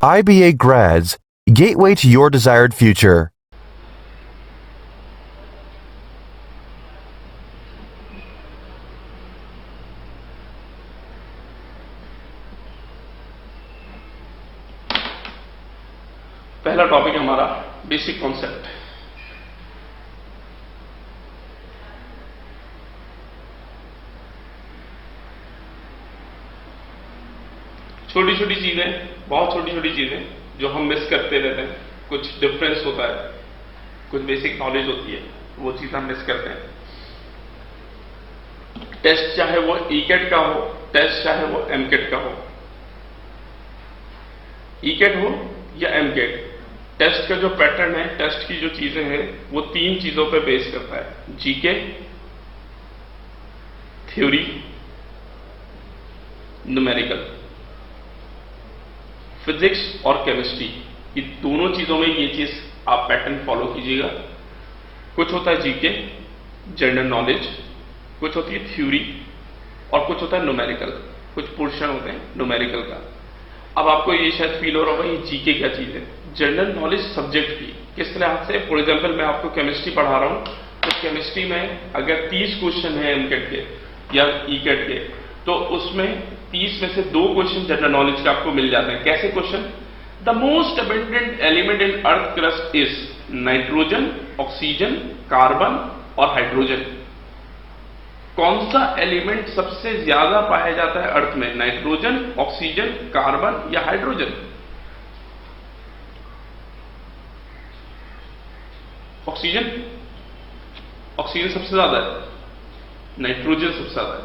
IBA Grads, Gateway to Your Desired Future. पहला topic हमारा basic concept. छोटी छोटी चीजें, बहुत छोटी छोटी चीजें जो हम मिस करते रहते हैं। कुछ डिफरेंस होता है, कुछ बेसिक नॉलेज होती है, वो चीज हम मिस करते हैं। टेस्ट चाहे वो ईकेट का हो, टेस्ट चाहे वो एमकेट का हो, ईकेट हो या एमकेट, टेस्ट का जो पैटर्न है, टेस्ट की जो चीजें हैं, वो 3 चीजों पे बेस करता है। GK, theory, numerical. फिजिक्स और केमिस्ट्री, ये दोनों चीजों में ये चीज आप पैटर्न फॉलो कीजिएगा। कुछ होता है जीके, जनरल नॉलेज, कुछ होती है थ्योरी और कुछ होता है न्यूमेरिकल। कुछ पोर्शन होते हैं न्यूमेरिकल का। अब आपको ये शायद फील हो रहा होगा ये जीके क्या चीज है। जनरल नॉलेज सब्जेक्ट की किस तरह से, फॉर एग्जांपल मैं आपको केमिस्ट्री पढ़ा रहा हूं, तो केमिस्ट्री में अगर 30 क्वेश्चन है एमकेट के या ईकेट के, तो उसमें 30 में से 2 क्वेश्चन जनरल नॉलेज के आपको मिल जाते हैं। कैसे question? The most abundant element in earth crust is nitrogen, oxygen, carbon और हाइड्रोजन। कौन सा एलिमेंट सबसे ज्यादा पाया जाता है अर्थ में? नाइट्रोजन, ऑक्सीजन, कार्बन या हाइड्रोजन? ऑक्सीजन। ऑक्सीजन सबसे ज्यादा है, नाइट्रोजन सबसे ज्यादा है,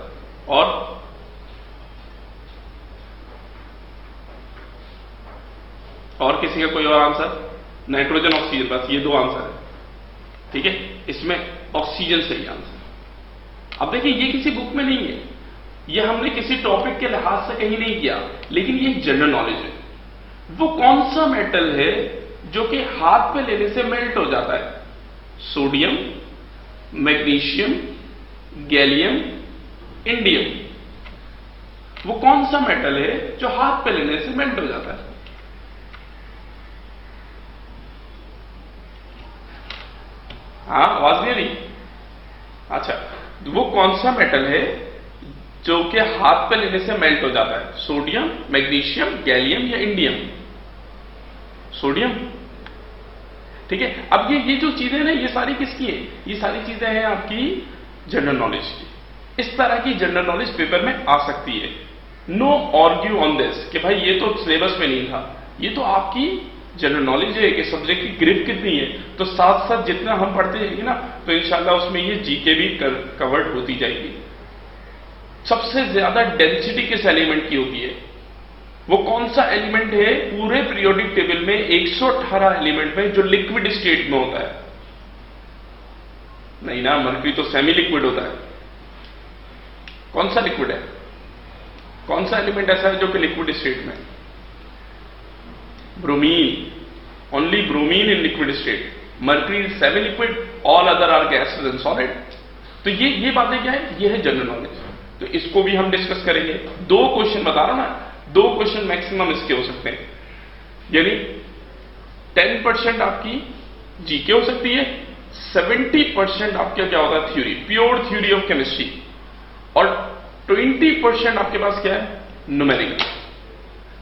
और किसी का कोई और आंसर? नाइट्रोजन, ऑक्सीजन, बस ये 2 आंसर है। ठीक है, इसमें ऑक्सीजन सही आंसर। अब देखिए, ये किसी बुक में नहीं है, ये हमने किसी टॉपिक के लिहाज से कहीं नहीं किया, लेकिन ये जनरल नॉलेज है। वो कौन सा मेटल है जो कि हाथ पे लेने से मेल्ट हो जाता है? Sodium, magnesium, gallium, indium. वो कौन सा मेटल है जो हाथ पे लेने से मेल्ट हो जाता है? हाँ, आवाज नहीं आ रही? अच्छा, वो कौन सा मेटल है जो कि हाथ पे लेने से मेल्ट हो जाता है? सोडियम, मैग्नीशियम, गैलियम या इंडियम? सोडियम। ठीक है, अब ये जो चीजें ना, ये सारी किसकी है? ये सारी चीजें हैं आपकी जनरल नॉलेज की। इस तरह की जनरल नॉलेज पेपर में आ सकती है। नो आर्ग्यू ऑन दिस कि भाई ये तो सिलेबस में नहीं था, ये तो आपकी जनरल नॉलेज है कि सब्जेक्ट की ग्रिप कितनी है। तो साथ साथ जितना हम पढ़ते जाएंगे ना, तो इंशाल्लाह उसमें ये जीके भी कवर्ड होती जाएगी। सबसे ज्यादा डेंसिटी किस एलिमेंट की होती है? वो कौन सा एलिमेंट है पूरे पीरियोडिक टेबल में 118 एलिमेंट में जो लिक्विड स्टेट में होता है? नहीं ना, मर्क्यूरी तो सेमी लिक्विड होता है। कौन सा लिक्विड है? कौन सा एलिमेंट ऐसा है जो कि लिक्विड स्टेट में? Bromine. Only bromine in liquid state. Mercury is semi liquid, all other are gases and solid. तो ये बातें क्या है? ये है जनरल नॉलेज। तो इसको भी हम डिस्कस करेंगे। 2 क्वेश्चन बता रहा हूं ना, 2 क्वेश्चन मैक्सिमम इसके हो सकते हैं। यानी 10% आपकी जीके हो सकती है, 70% आपका क्या होता है? Theory, pure theory of chemistry, और 20% आपके पास क्या है? न्यूमेरिकल।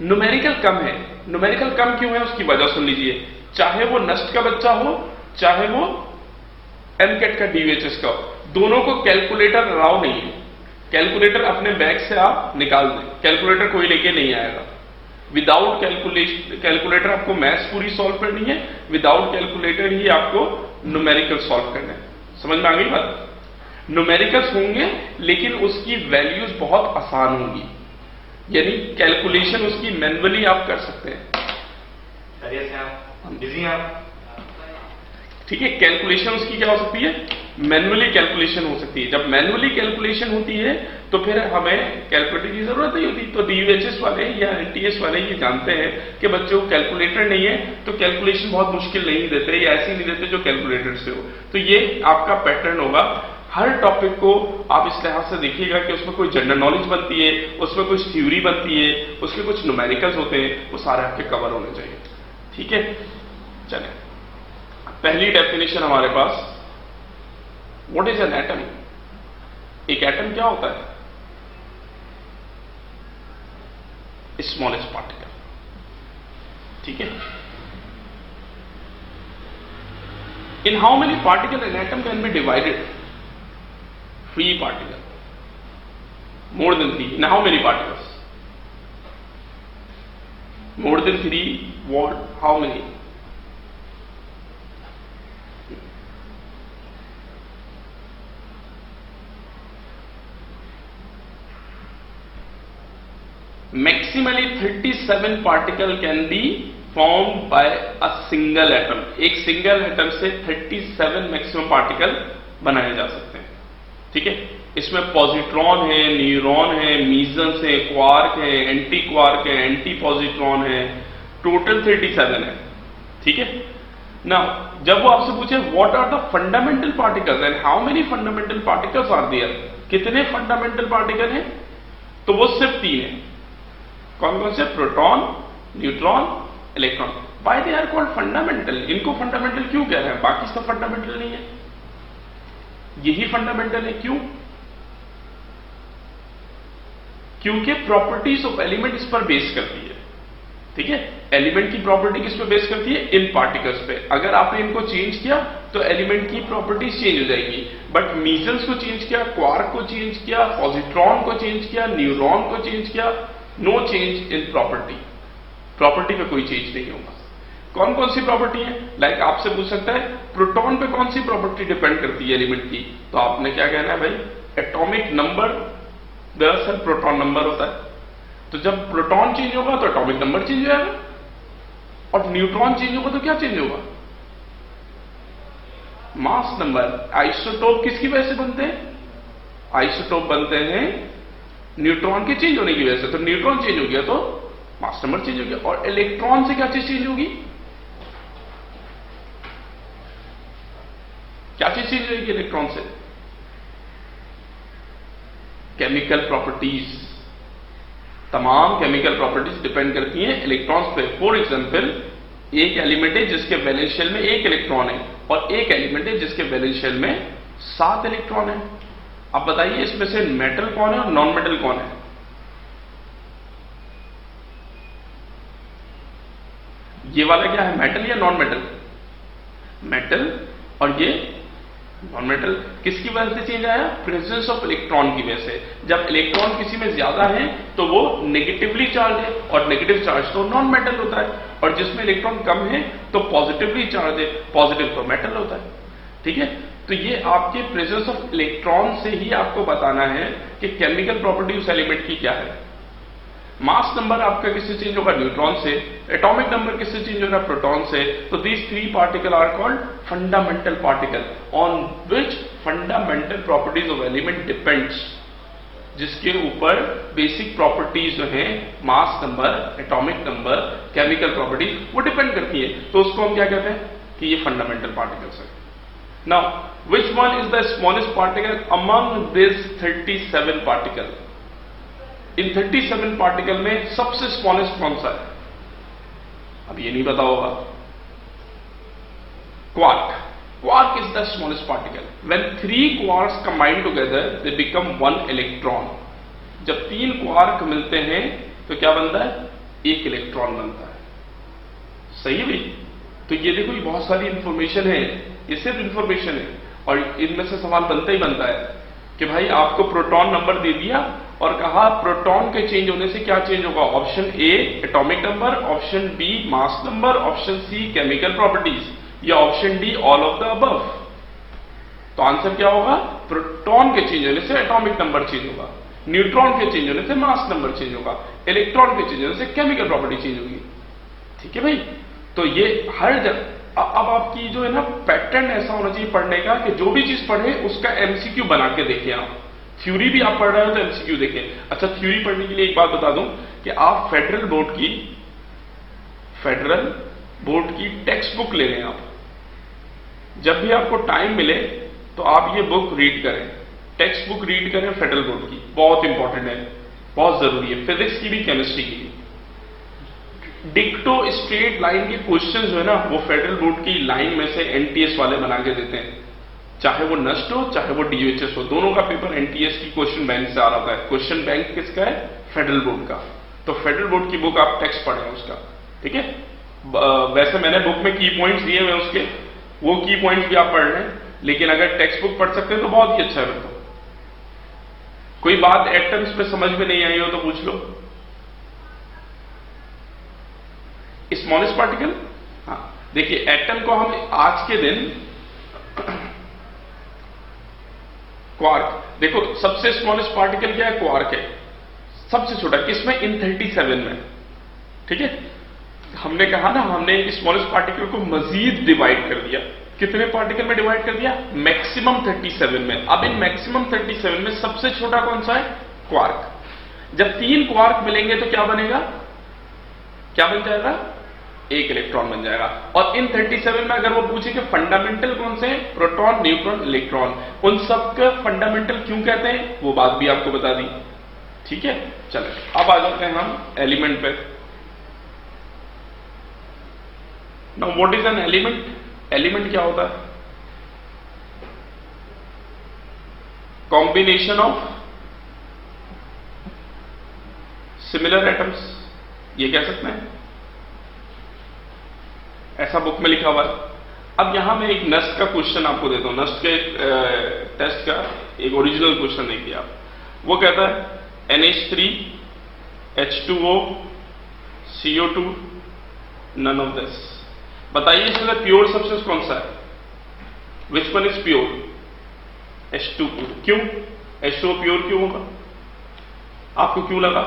न्यूमेरिकल कम है। न्यूमेरिकल कम क्यों है उसकी वजह सुन लीजिए। चाहे वो नस्ट का बच्चा हो, चाहे वो एमकेट का, डीवीएचएस का, दोनों को कैलकुलेटर अलाउ नहीं है। कैलकुलेटर अपने बैग से आप निकाल दें, कैलकुलेटर कोई लेके नहीं आएगा। विदाउट कैलकुलेटर आपको मैथ्स पूरी सॉल्व करनी है, विदाउट कैलकुलेटर ही आपको न्यूमेरिकल सॉल्व करना है। समझ में आ गई बात? न्यूमेरिकल्स होंगे लेकिन उसकी वैल्यूज बहुत आसान होंगी, यानी कैलकुलेशन उसकी मैन्युअली आप कर सकते हैं। बिजी हैं आप? ठीक है, कैलकुलेशन उसकी क्या हो सकती है? मैन्युअली कैलकुलेशन हो सकती है। जब मैन्युअली कैलकुलेशन होती है तो फिर हमें कैलकुलेटर की जरूरत नहीं होती। तो डीयूएचएस वाले या एनटीएस वाले ये जानते हैं कि बच्चों को कैलकुलेटर नहीं है तो कैलकुलेशन बहुत मुश्किल नहीं देते या ऐसे नहीं देते जो कैलकुलेटर से हो। तो ये आपका पैटर्न होगा हर टॉपिक को आप इस लिहाज से देखिएगा कि उसमें कोई जनरल नॉलेज बनती है, उसमें कुछ थ्योरी बनती है, उसके कुछ न्यूमेरिकल्स होते हैं, वो सारे आपके कवर होने चाहिए। ठीक है, चलें, पहली डेफिनेशन हमारे पास, व्हाट इज एन एटम? एक एटम क्या होता है? Smallest particle. ठीक है, in how many particle an atom can be divided? 3 particle, more than 3. In how many particles? More than 3, what? How many? Maximally 37 particle can be formed by a single atom. एक single atom से 37 maximum particle बनाए जा सकते हैं। ठीक है, इसमें positron है, न्यूरॉन है, मीजन्स है, क्वार्क है, एंटी क्वार्क है, एंटी पॉजिट्रॉन है, टोटल 37 है। ठीक है ना, जब वो आपसे पूछे what are the fundamental particles and how many fundamental particles are there, कितने फंडामेंटल पार्टिकल हैं, तो वो सिर्फ 3 है। कौन कौन से? Proton, neutron, electron. Why they are called fundamental? इनको फंडामेंटल क्यों कह रहे हैं? बाकी सब फंडामेंटल नहीं है, यही फंडामेंटल है। क्यों? क्योंकि प्रॉपर्टीज ऑफ एलिमेंट इस पर बेस करती है। ठीक है, एलिमेंट की प्रॉपर्टी किस पे बेस करती है? इन पार्टिकल्स पे। अगर आपने इनको चेंज किया तो एलिमेंट की प्रॉपर्टीज चेंज हो जाएगी। बट मीजल्स को चेंज किया, क्वार्क को चेंज किया, पॉजिट्रॉन को चेंज किया, न्यूरॉन को चेंज किया, no change in property. Property पे कोई चेंज नहीं होगा। कौन कौन सी प्रॉपर्टी है? लाइक आपसे पूछ सकता है प्रोटॉन पे कौन सी प्रॉपर्टी डिपेंड करती है एलिमेंट की, तो आपने क्या कहना है भाई? Atomic number. दरअसल प्रोटॉन नंबर होता है, तो जब प्रोटॉन चेंज होगा तो एटॉमिक नंबर चेंज हो जाएगा, और न्यूट्रॉन चेंज होगा तो क्या चेंज होगा? Mass number. आइसोटोप किसकी वजह से बनते हैं? आइसोटोप बनते हैं न्यूट्रॉन के चेंज होने की वजह से। तो न्यूट्रॉन चेंज हो गया तो मास नंबर चेंज हो गया। और इलेक्ट्रॉन से क्या चीज चेंज होगी? क्या चीज चेंज होगी इलेक्ट्रॉन से? Chemical properties. तमाम केमिकल प्रॉपर्टीज डिपेंड करती हैं इलेक्ट्रॉन्स पे। फॉर एग्जांपल, एक एलिमेंट है जिसके वैलेंस शेल में 1 इलेक्ट्रॉन है, और एक एलिमेंट है जिसके वैलेंस शेल में 7 इलेक्ट्रॉन है। अब बताइए इसमें से मेटल कौन है और नॉन मेटल कौन है? ये वाला क्या है, मेटल या नॉन मेटल? मेटल। और ये नॉन मेटल। किसकी वजह से चेंज आया? प्रेजेंस ऑफ इलेक्ट्रॉन की वजह से। जब इलेक्ट्रॉन किसी में ज्यादा है तो वो नेगेटिवली चार्ज है, और नेगेटिव चार्ज तो नॉन मेटल होता है, और जिसमें इलेक्ट्रॉन कम है तो पॉजिटिवली चार्ज है, पॉजिटिव तो मेटल होता है। ठीक है, तो ये आपके प्रेजेंस ऑफ इलेक्ट्रॉन से ही आपको बताना है कि केमिकल प्रॉपर्टी उस एलिमेंट की क्या है। मास नंबर आपका किससे चेंज होगा? न्यूट्रॉन से। एटॉमिक नंबर किससे चेंज होगा? प्रोटॉन से। तो these 3 particle are called fundamental particle, on which fundamental properties of element depends, जिसके ऊपर बेसिक प्रॉपर्टीज जो है, mass number, atomic number, chemical properties, वो डिपेंड करती है। तो उसको हम क्या कहते हैं कि ये फंडामेंटल पार्टिकल्स है। Now which one is the smallest particle among this 37 particle? In 37 particle में सबसे स्मॉलेस्ट कौन सा है? अब ये नहीं पता होगा। Quark. Quark is the smallest particle. When 3 quarks combine together they become 1 electron. जब 3 क्वार्क मिलते हैं तो क्या बनता है? 1 इलेक्ट्रॉन बनता है। सही है भाई? तो ये देखो, ये बहुत सारी इंफॉर्मेशन है, ये सिर्फ इंफॉर्मेशन है, और इनमें से सवाल बनता ही बनता है कि भाई आपको प्रोटॉन नंबर दे दिया और कहा प्रोटॉन के चेंज होने से क्या चेंज होगा? Option A atomic number, option B mass number, option C chemical properties, या option D all of the above. तो आंसर क्या होगा? प्रोटॉन के चेंज होने से एटॉमिक नंबर चेंज होगा, न्यूट्रॉन के चेंज होने से मास नंबर चेंज होगा, इलेक्ट्रॉन के चेंज होने से केमिकल प्रॉपर्टी चेंज होगी। ठीक है भाई? तो ये हर जगह। अब आपकी जो है ना पैटर्न ऐसा होना चाहिए पढ़ने का कि जो भी चीज पढ़े उसका एमसीक्यू बना के देखें आप। थ्योरी भी आप पढ़ रहे हो तो एमसीक्यू देखें। अच्छा, थ्योरी पढ़ने के लिए एक बात बता दूं कि आप फेडरल बोर्ड की टेक्स्ट बुक ले लें आप। जब भी आपको टाइम मिले तो आप ये बुक रीड करें, टेक्स्ट बुक रीड करें फेडरल बोर्ड की, बहुत इंपॉर्टेंट है, बहुत जरूरी है, फिजिक्स की भी केमिस्ट्री की भी। डिक्टो स्ट्रेट लाइन के क्वेश्चन जो है ना वो फेडरल बोर्ड की लाइन में से एनटीएस वाले बना के देते हैं, चाहे वो नस्ट हो चाहे वो डीयूएचएस हो, दोनों का पेपर एनटीएस की क्वेश्चन बैंक से आ रहा है। क्वेश्चन बैंक किसका है? फेडरल बोर्ड का। तो फेडरल बोर्ड की बुक आप टेक्स्ट पढ़ें उसका, ठीक है। वैसे मैंने बुक में की पॉइंट्स दिए हुए उसके, वो की पॉइंट्स भी आप पढ़ लें, लेकिन अगर टेक्स्ट बुक पढ़ सकते हैं तो बहुत ही अच्छा है। तो कोई बात एटम्स में समझ में नहीं आई हो तो पूछ लो। स्मॉलेस्ट पार्टिकल, हाँ देखिए एटम को हम आज के दिन क्वार्क, देखो सबसे स्मॉलेस्ट पार्टिकल क्या है? क्वार्क है, सबसे छोटा। किसमें? इन 37 में, ठीक है। हमने कहा ना, हमने स्मॉलेस्ट पार्टिकल को मजीद डिवाइड कर दिया। कितने पार्टिकल में डिवाइड कर दिया? मैक्सिमम 37 में। अब इन मैक्सिमम 37 में सबसे छोटा कौन सा है? क्वार्क। जब 3 क्वार्क मिलेंगे तो क्या बनेगा? क्या बन जाएगा? 1 इलेक्ट्रॉन बन जाएगा। और इन 37 में अगर वो पूछे कि फंडामेंटल कौन से हैं? Proton, neutron, electron. उन सबके फंडामेंटल क्यों कहते हैं वो बात भी आपको बता दी, ठीक है। चलो अब आ जाते हैं हम एलिमेंट पे। Now what is an element? Element क्या होता है? कॉम्बिनेशन ऑफ सिमिलर एटम्स, ये कह सकते हैं, ऐसा बुक में लिखा हुआ है। अब यहां मैं एक नस्ट का क्वेश्चन आपको देता हूं, नस्ट के टेस्ट का एक ओरिजिनल क्वेश्चन देखिए आप। वो कहता है NH3 H2O CO2 none of this. बताइए इसमें प्योर सब्सटेंस कौन सा है? विच वन इज प्योर? H2O। क्यों H2O प्योर क्यों होगा? आपको क्यों लगा?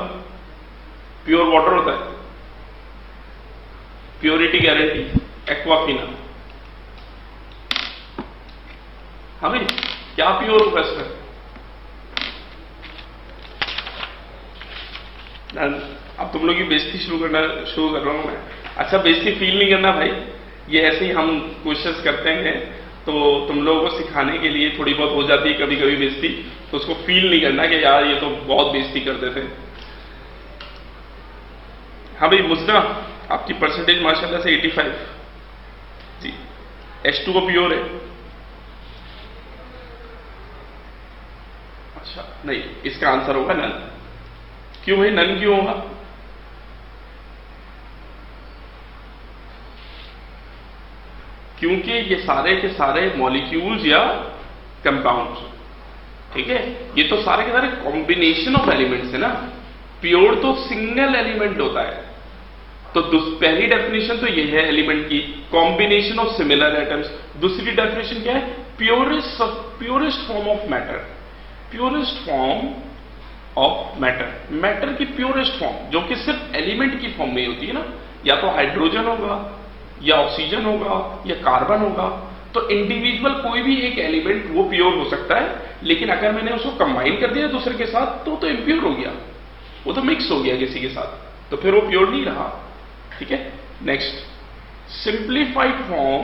प्योर वाटर होता है, प्योरिटी गारंटी, एक्वाफिना। हमें क्या प्योर होगा इसमें? अब तुम लोग की बेइज्जती शुरू कर रहा हूं मैं। अच्छा, बेइज्जती फील नहीं करना भाई, ये ऐसे ही हम कोशिश करते हैं, तो तुम लोगों को सिखाने के लिए थोड़ी बहुत हो जाती है कभी कभी बेइज्जती, तो उसको फील नहीं करना कि यार ये तो बहुत बेइज्जती करते थे। हाँ भाई मुझना, आपकी परसेंटेज माशाल्लाह से 85 जी। H2O प्योर है? अच्छा नहीं, इसका आंसर होगा नन। क्यों भाई नन क्यों होगा? क्योंकि ये सारे के सारे मॉलिक्यूल्स या कंपाउंड्स, ठीक है, ये तो सारे के सारे कॉम्बिनेशन ऑफ एलिमेंट्स है ना। प्योर तो सिंगल एलिमेंट होता है। तो पहली डेफिनेशन तो ये है एलिमेंट की, कॉम्बिनेशन ऑफ सिमिलर एटम्स। दूसरी डेफिनेशन क्या है? Purest form of matter, purest form of matter, matter की प्योरेस्ट फॉर्म, जो कि सिर्फ एलिमेंट की फॉर्म में होती है ना, या तो हाइड्रोजन होगा या ऑक्सीजन होगा या कार्बन होगा। तो इंडिविजुअल कोई भी एक एलिमेंट वो प्योर हो सकता है, लेकिन अगर मैंने उसको कंबाइन कर दिया दूसरे के साथ तो इम्प्योर हो गया, वो तो मिक्स हो गया किसी के साथ, तो फिर वो प्योर नहीं रहा, ठीक है। Next, simplified form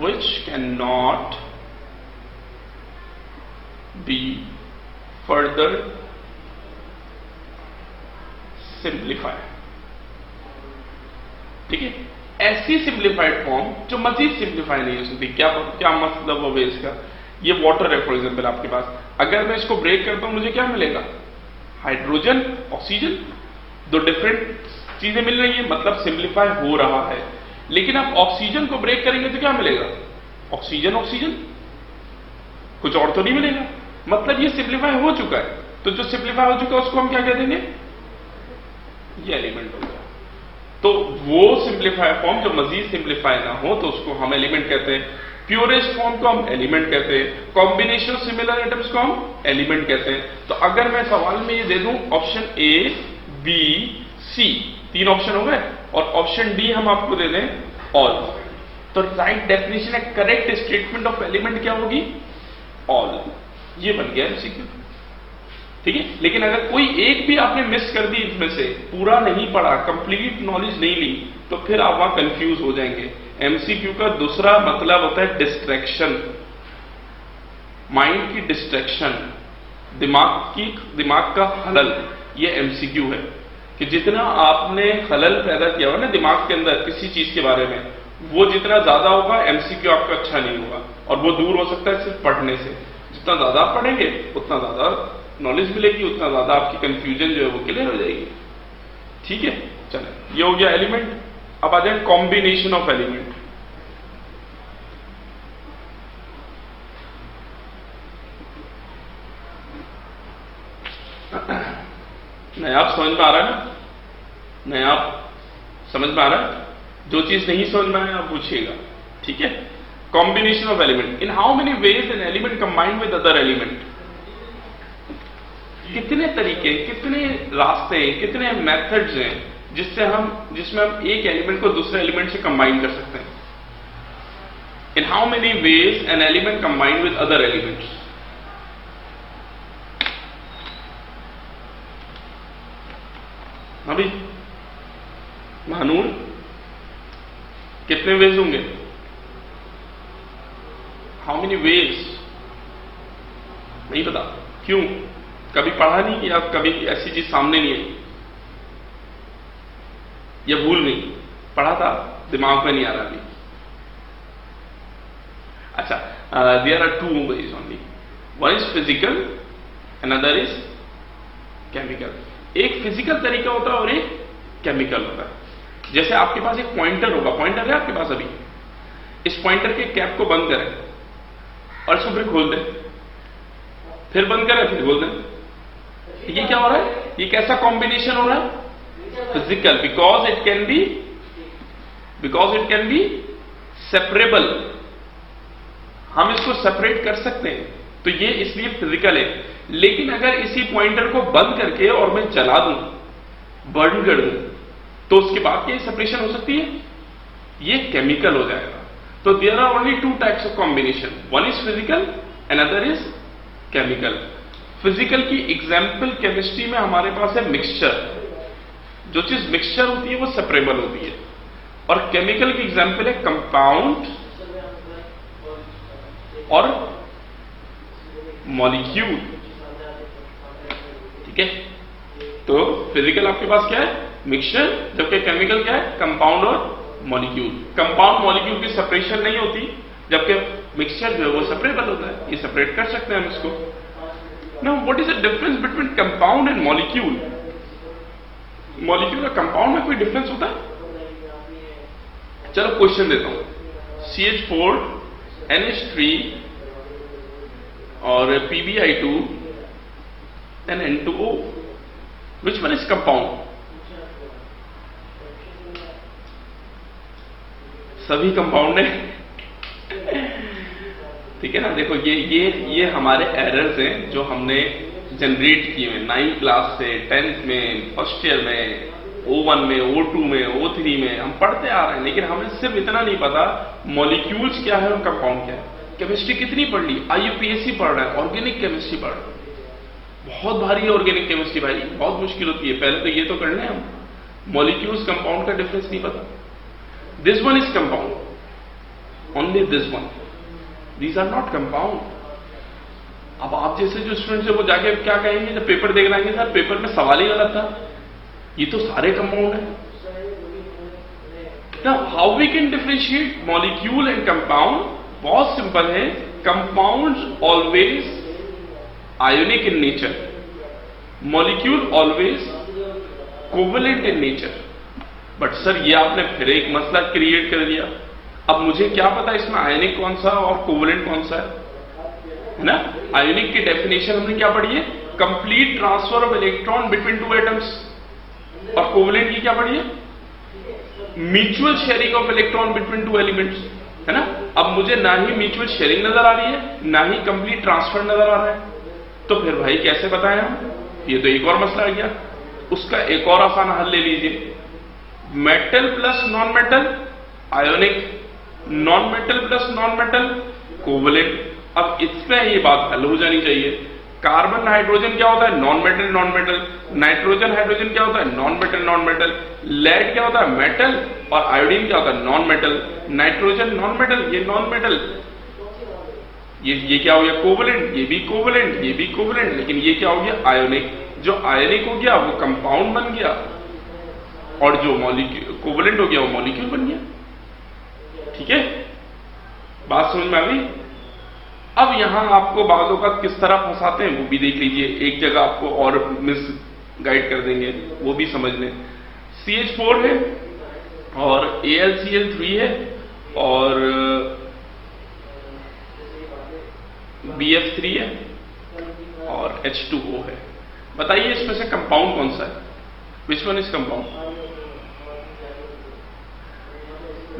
which cannot be further simplified, ठीक है। ऐसी सिंप्लीफाइड फॉर्म जो मजीद सिंप्लीफाई नहीं हो सकती। क्या मतलब हो इसका? ये वाटर है फॉर एग्जाम्पल आपके पास, अगर मैं इसको ब्रेक करता हूं मुझे क्या मिलेगा? हाइड्रोजन, ऑक्सीजन, दो डिफरेंट चीजें मिल रही है, मतलब सिंप्लीफाई हो रहा है। लेकिन आप ऑक्सीजन को ब्रेक करेंगे तो क्या मिलेगा? ऑक्सीजन, कुछ और तो नहीं मिलेगा, मतलब ये सिंप्लीफाई हो चुका है। तो जो सिंप्लीफाई हो चुका है उसको हम क्या कह देंगे? ये एलिमेंट हो गया। तो वो सिंप्लीफाई फॉर्म जो मजीद सिंप्लीफाई ना हो तो उसको हम एलिमेंट कहते हैं। प्योरेस्ट फॉर्म को हम एलिमेंट कहते हैं, कॉम्बिनेशन सिमिलर एटम्स को हम एलिमेंट कहते हैं। तो अगर मैं सवाल में ये दे दूं option A, B, C, 3 option हो गए, और ऑप्शन डी हम आपको दे दें ऑल, तो राइट डेफिनेशन है, करेक्ट स्टेटमेंट ऑफ एलिमेंट क्या होगी? ऑल। ये बन गया एमसीक्यू। ठीक है। लेकिन अगर कोई एक भी आपने मिस कर दी इसमें से, पूरा नहीं पढ़ा, कंप्लीट नॉलेज नहीं ली, तो फिर आप वहां कंफ्यूज हो जाएंगे। एमसीक्यू का दूसरा मतलब होता है डिस्ट्रैक्शन, माइंड की डिस्ट्रैक्शन, दिमाग का खलल। ये एमसीक्यू है कि जितना आपने खलल पैदा किया हो ना दिमाग के अंदर किसी चीज के बारे में, वो जितना ज्यादा होगा एमसीक्यू आपका अच्छा नहीं होगा, और वो दूर हो सकता है सिर्फ पढ़ने से। जितना ज्यादा आप पढ़ेंगे उतना ज्यादा नॉलेज मिलेगी, उतना ज्यादा आपकी कंफ्यूजन जो है वो क्लियर हो जाएगी। ठीक है, चले, ये हो गया एलिमेंट। अब आ जाए कॉम्बिनेशन ऑफ एलिमेंट। नया आप समझ में आ रहा है ना? नया आप समझ में आ रहा है? जो चीज नहीं समझ में आया आप पूछिएगा। ठीक है, combination of element. In how many ways an element combined with other element. कितने तरीके, कितने रास्ते, कितने मेथड्स हैं जिसमें हम एक एलिमेंट को दूसरे एलिमेंट से कंबाइन कर सकते हैं। In how many ways an element combined with other elements. अभी महानूर कितने वेज होंगे? How many ways? नहीं पता। क्यों? कभी पढ़ा नहीं या कभी ऐसी चीज सामने नहीं आई, या भूल गई? पढ़ा था, दिमाग में नहीं आ रहा अभी। अच्छा, there are two ways only, one is physical, another is chemical. एक फिजिकल तरीका होता है और एक केमिकल होता है। जैसे आपके पास एक पॉइंटर होगा, पॉइंटर है आपके पास अभी, इस पॉइंटर के कैप को बंद करें और इसको फिर खोल दें, फिर बंद करें, फिर खोल दें। ये क्या हो रहा है? ये कैसा कॉम्बिनेशन हो रहा है? Physical, because it can be separable. हम इसको सेपरेट कर सकते हैं, तो ये इसलिए फिजिकल है। लेकिन अगर इसी पॉइंटर को बंद करके और मैं चला दूं, बर्न कर दूं, तो उसके बाद क्या सेपरेशन हो सकती है? ये केमिकल हो जाएगा। तो there are only two types of combination, one is physical, another is chemical. Physical की एग्जाम्पल केमिस्ट्री में हमारे पास है मिक्सचर। जो चीज मिक्सचर होती है वो सेपरेबल होती है। और केमिकल की एग्जाम्पल है कंपाउंड और मॉलिक्यूल। ठीक है, तो फिजिकल आपके पास क्या है? मिक्सचर, जबकि केमिकल क्या है? कंपाउंड और मॉलिक्यूल। कंपाउंड मॉलिक्यूल की सेपरेशन नहीं होती, जबकि मिक्सचर जो है वो सेपरेबल होता है। ये सेपरेट कर सकते हैं हम इसको। Now what is the difference between compound and molecule? Molecule और कंपाउंड में कोई डिफरेंस होता है? चलो क्वेश्चन देता हूं, CH4 NH3 और PbI2 and N2O, which one is compound? सभी कंपाउंड है। ठीक है ना? देखो ये हमारे एरर्स हैं जो हमने जनरेट किए हैं 9th क्लास से, 10th में, फर्स्ट ईयर में, O1 में, O2 में, O3 में हम पढ़ते आ रहे हैं। लेकिन हमें सिर्फ इतना नहीं पता मॉलिक्यूल्स क्या है और कंपाउंड क्या है। केमिस्ट्री कितनी पढ़ ली? IUPAC पढ़ रहा है, ऑर्गेनिक केमिस्ट्री पढ़ रहा है। बहुत भारी है ऑर्गेनिक केमिस्ट्री भाई, बहुत मुश्किल होती है। पहले तो ये तो करना है हम, मॉलिक्यूल्स कंपाउंड का डिफरेंस नहीं पता। This one is compound, only this one, these are not compound. अब आप जैसे जो स्टूडेंट्स है वो जाके क्या कहेंगे जब पेपर देख लाएंगे? सर पेपर में सवाल ही गलत था, ये तो सारे कंपाउंड है। Now, how we can differentiate molecule and compound? बहुत सिंपल है। Compounds always ionic in nature, molecule always covalent in nature. But sir ये आपने फिर एक मसला क्रिएट कर दिया। अब मुझे क्या पता इसमें आयनिक कौन सा और कोवलेंट कौन सा है ना? आयनिक की डेफिनेशन हमने क्या पढ़ी है? Complete transfer of electron between two atoms. और कोवलेंट की क्या पढ़ी है? Mutual sharing of electron between two elements, है ना? अब मुझे ना ही म्यूचुअल शेयरिंग नजर आ रही है, ना ही कंप्लीट ट्रांसफर नजर आ रहा है, तो फिर भाई कैसे बताएं हम? ये तो एक और मसला आ गया। उसका एक और आसान हल ले लीजिए, metal plus non metal ionic, non metal plus non metal covalent. अब इसमें ये बात हल हो जानी चाहिए। कार्बन हाइड्रोजन क्या होता है? Non metal non metal. Nitrogen hydrogen क्या होता है? Non metal non metal. Lead क्या होता है? मेटल। और आयोडीन क्या होता है? Non metal. Nitrogen non metal, ये नॉन मेटल। ये क्या हो गया? कोवलेंट। ये भी कोवलेंट, ये भी कोवलेंट। लेकिन ये क्या हो गया? आयोनिक। जो आयोनिक हो गया वो कंपाउंड बन गया, और जो मॉलिक्यूल कोवलेंट हो गया वो मॉलिक्यूल बन गया। ठीक है, बात समझ में आ गई? अब यहां आपको बातों का किस तरह फंसाते हैं वो भी देख लीजिए, एक जगह आपको और मिस गाइड कर देंगे, वो भी समझ लें। CH4 है और AlCl3 है और BF3 है और H2O है। बताइए इसमें से कंपाउंड कौन सा है? विच वन इज कंपाउंड?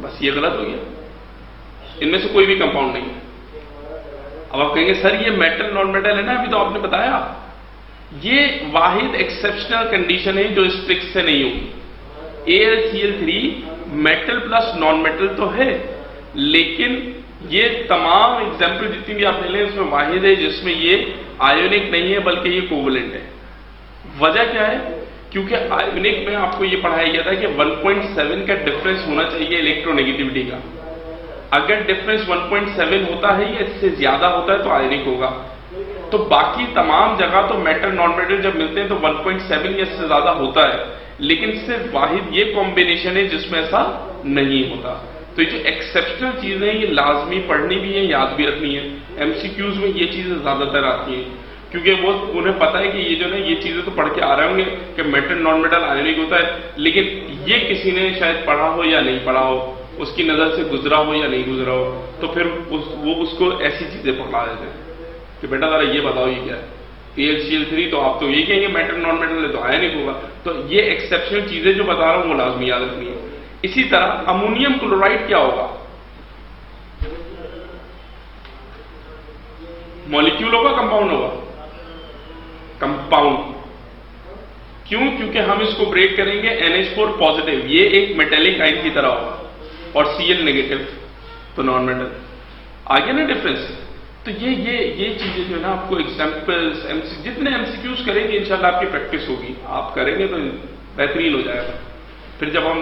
बस ये गलत हो गया, इनमें से कोई भी कंपाउंड नहीं है। अब आप कहेंगे सर ये मेटल नॉन मेटल है ना, अभी तो आपने बताया। ये वाहिद एक्सेप्शनल कंडीशन है जो इस ट्रिक्स से नहीं होगी। AlCl3 metal plus non metal तो है, लेकिन ये तमाम एग्जाम्पल जितनी भी आप ले लें उसमें वाहिद है जिसमें ये आयोनिक नहीं है बल्कि ये कोवलेंट है। वजह क्या है? क्योंकि आयोनिक में आपको ये पढ़ाया गया था कि 1.7 का डिफरेंस होना चाहिए इलेक्ट्रोनेगेटिविटी का। अगर डिफरेंस 1.7 होता है या इससे ज्यादा होता है तो आयोनिक होगा। तो बाकी तमाम जगह तो मेटल नॉन मेटल जब मिलते हैं तो 1.7 या इससे ज्यादा होता है, लेकिन सिर्फ वाहिद ये कॉम्बिनेशन है जिसमें ऐसा नहीं होता। तो ये जो एक्सेप्शनल चीजें हैं ये लाजमी पढ़नी भी है, याद भी रखनी है। MCQs में ये चीजें ज्यादातर आती हैं क्योंकि वो उन्हें पता है कि ये जो ना ये चीजें तो पढ़ के आ रहे होंगे कि मेटल नॉन मेटल आयोनिक होता है, लेकिन ये किसी ने शायद पढ़ा हो या नहीं पढ़ा हो, उसकी नजर से गुजरा हो या नहीं गुजरा हो, तो फिर वो उसको ऐसी चीजें पकड़ा देते हैं कि बेटा जरा ये बताओ ये क्या है? AlCl3 तो आप तो ये कहेंगे मेटल नॉन मेटल है तो आयोनिक होगा। तो ये एक्सेप्शनल चीजें जो बता रहा हूं वो लाजमी याद रखनी है। इसी तरह अमोनियम क्लोराइड क्या होगा? मॉलिक्यूल होगा, कंपाउंड होगा? कंपाउंड। क्यों? क्योंकि हम इसको ब्रेक करेंगे NH4 पॉजिटिव, ये एक मेटेलिक आयन की तरह होगा, और Cl नेगेटिव तो नॉन मेटल। आगे ना डिफरेंस। तो ये चीजें जो है ना आपको एग्जाम्पल्स जितने MCQs करेंगे इंशाल्लाह आपकी प्रैक्टिस होगी, आप करेंगे तो बेहतरीन हो जाएगा। फिर जब हम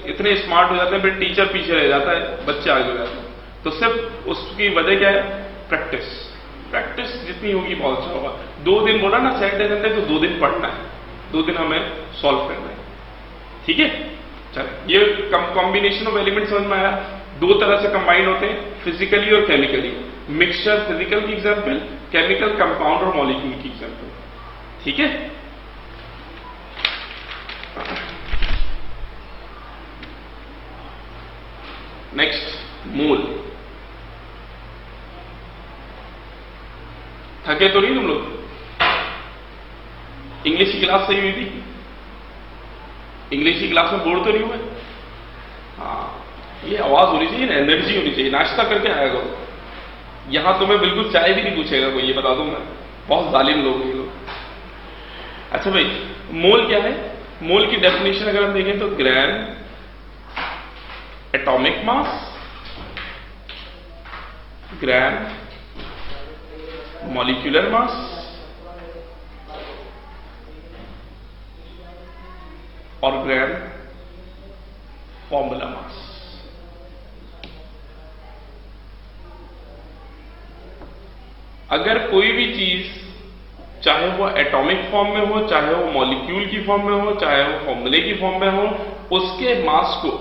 इतने स्मार्ट हो जाते हैं फिर टीचर पीछे रह जाता है, बच्चे आगे हो जाते हैं। तो सिर्फ उसकी वजह क्या है? प्रैक्टिस। प्रैक्टिस जितनी होगी बहुत अच्छा होगा। 2 दिन बोला ना सैटरडे संडे, तो 2 दिन पढ़ना है, 2 दिन हमें सॉल्व करना है। ठीक है, चलो ये कॉम्बिनेशन ऑफ एलिमेंट समझ में आया। 2 तरह से कंबाइन होते हैं, फिजिकली और केमिकली। मिक्सचर फिजिकल की एग्जाम्पल, केमिकल कंपाउंड और मॉलिक्यूल की एग्जाम्पल। ठीक है, नेक्स्ट मोल। थके तो नहीं तुम लोग? इंग्लिश की क्लास सही हुई थी? इंग्लिश की क्लास में बोर तो नहीं हुए? हाँ, ये आवाज होनी चाहिए ना, एनर्जी होनी चाहिए। नाश्ता करके आया करो। यहां तुम्हें बिल्कुल चाय भी नहीं पूछेगा कोई, ये बता दूं मैं। बहुत जालिम लोग हैं ये लोग। अच्छा भाई, मोल क्या है? मोल की डेफिनेशन अगर हम देखें तो gram atomic mass, gram molecular mass, और ग्राम फॉर्मूला मास। अगर कोई भी चीज चाहे वो एटॉमिक फॉर्म में हो, चाहे वो मॉलिक्यूल की फॉर्म में हो, चाहे वो फॉर्मूले की फॉर्म में हो, उसके मास को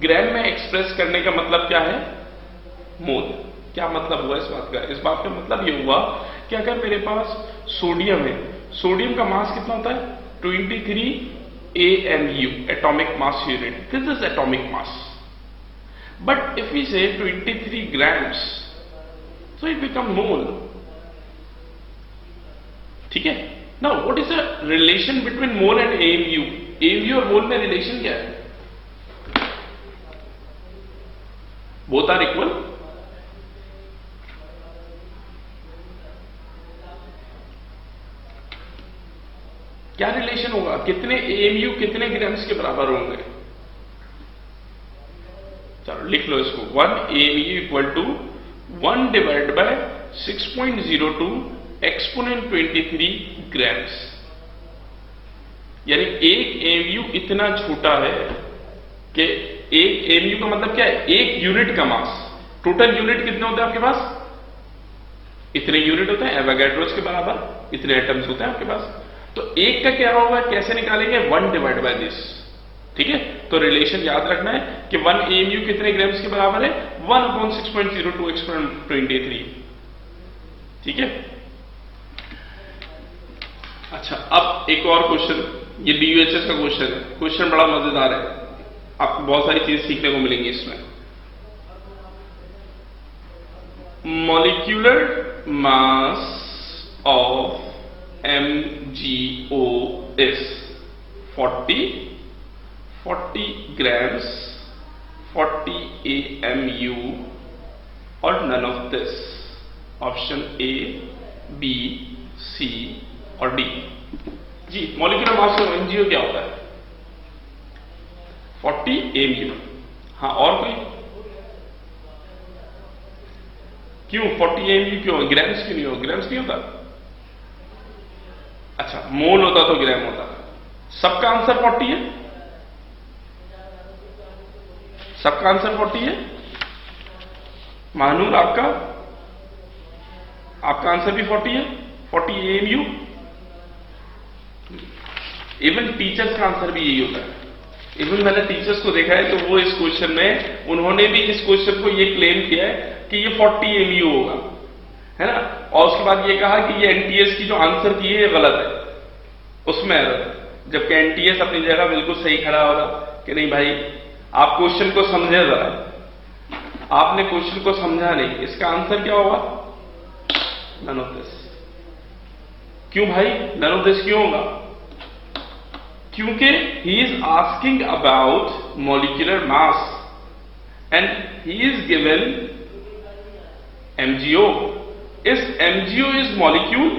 ग्राम में एक्सप्रेस करने का मतलब क्या है? मोल। क्या मतलब हुआ इस बात का? इस बात का मतलब ये हुआ कि अगर मेरे पास सोडियम है, सोडियम का मास कितना होता है? 23 AMU, atomic mass unit. This is atomic mass. But if we say 23 grams, so it become mole. ठीक है ना? What is the relation between mole and AMU? AMU और मोल में रिलेशन क्या है? Both are equal. क्या रिलेशन होगा? कितने AMU कितने ग्राम्स के बराबर होंगे? चलो लिख लो इसको। 1 AMU equal to 1 divide by 6.02 exponent 23 grams, यानी एक एमयू इतना छोटा है कि एक एमयू का मतलब क्या है, एक यूनिट का मास। टोटल यूनिट कितने होते हैं आपके पास, इतने यूनिट होते हैं, एवोगाड्रोस के बराबर इतने एटम्स होते हैं आपके पास। तो एक का क्या होगा, कैसे निकालेंगे, 1 डिवाइड बाय दिस। ठीक है, तो रिलेशन याद रखना है कि 1 एमयू कितने ग्राम्स के बराबर है, 1/6.02 एक्सपोनेंट 23। ठीक है, अच्छा अब एक और क्वेश्चन, ये DUHS का क्वेश्चन है। क्वेश्चन बड़ा मजेदार है, आपको बहुत सारी चीज सीखने को मिलेंगी इसमें। Molecular mass of MgO is 40 grams, 40 AMU और none of this, option A, B, C और D। जी, मॉलिक्यूलर मास ऑफ MgO क्या होता है, 40 AMU। हाँ, और कोई, क्यों 40 AMU क्यों, ग्राम्स क्यों नहीं हो, ग्राम्स नहीं होता। अच्छा, मोल होता तो ग्राम होता। सबका आंसर 40 है, सबका आंसर 40 है। महानूर आपका आंसर भी 40 है, 40 AMU। इवन टीचर्स का आंसर भी यही होता है। इवन मैंने टीचर्स को देखा है तो वो इस क्वेश्चन में उन्होंने भी इस क्वेश्चन को ये क्लेम किया है कि ये 40 AMU होगा, है ना। और उसके बाद ये कहा कि ये NTS की जो आंसर की है ये गलत है, उसमें एरर है। जबकि NTS अपनी जगह बिल्कुल सही खड़ा होगा कि नहीं भाई, आप क्वेश्चन को समझे जरा, आपने क्वेश्चन को समझा नहीं, इसका आंसर क्या होगा, नन ऑफ दिस। क्यों भाई नन ऑफ दिस क्यों होगा, क्योंकि he is asking about molecular mass and he is given MgO। Is MgO is molecule,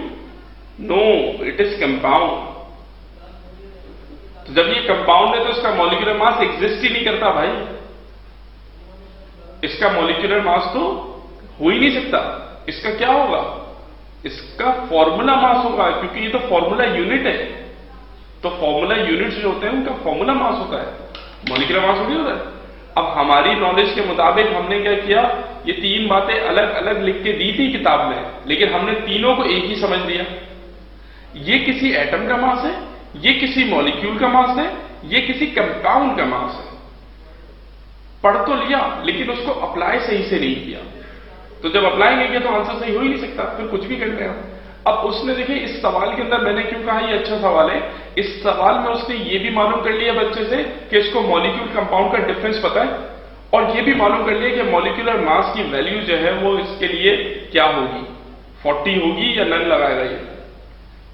no it is compound. तो जब ये कंपाउंड है तो इसका मॉलिक्यूलर मास एग्जिस्ट ही नहीं करता भाई, इसका मॉलिक्यूलर मास तो हो ही नहीं सकता। इसका क्या होगा, इसका फॉर्मूला मास होगा, क्योंकि ये तो फॉर्मूला यूनिट है। तो फॉर्मूला यूनिट्स जो होते हैं उनका फॉर्मूला मास होता है, मॉलिक्यूलर मास नहीं होता है। अब हमारी नॉलेज के मुताबिक हमने क्या किया, ये तीन बातें अलग अलग लिख के दी थी किताब में, लेकिन हमने तीनों को एक ही समझ लिया। ये किसी एटम का मास है, ये किसी मॉलिक्यूल का मास है, ये किसी कंपाउंड का मास है। पढ़ तो लिया लेकिन उसको अप्लाई सही से नहीं किया, तो जब अप्लाई नहीं किया तो आंसर सही हो ही नहीं सकता, फिर कुछ भी कर रहे हो। अब उसने देखिए इस सवाल के अंदर मैंने क्यों कहा ये अच्छा सवाल है, इस सवाल में उसने ये भी मालूम कर लिया बच्चे से कि इसको मॉलिक्यूल कंपाउंड का डिफरेंस पता है, और ये भी मालूम कर लिया कि मॉलिक्यूलर मास की वैल्यू जो है वो इसके लिए क्या होगी, 40 होगी या नन लगाएगा ये।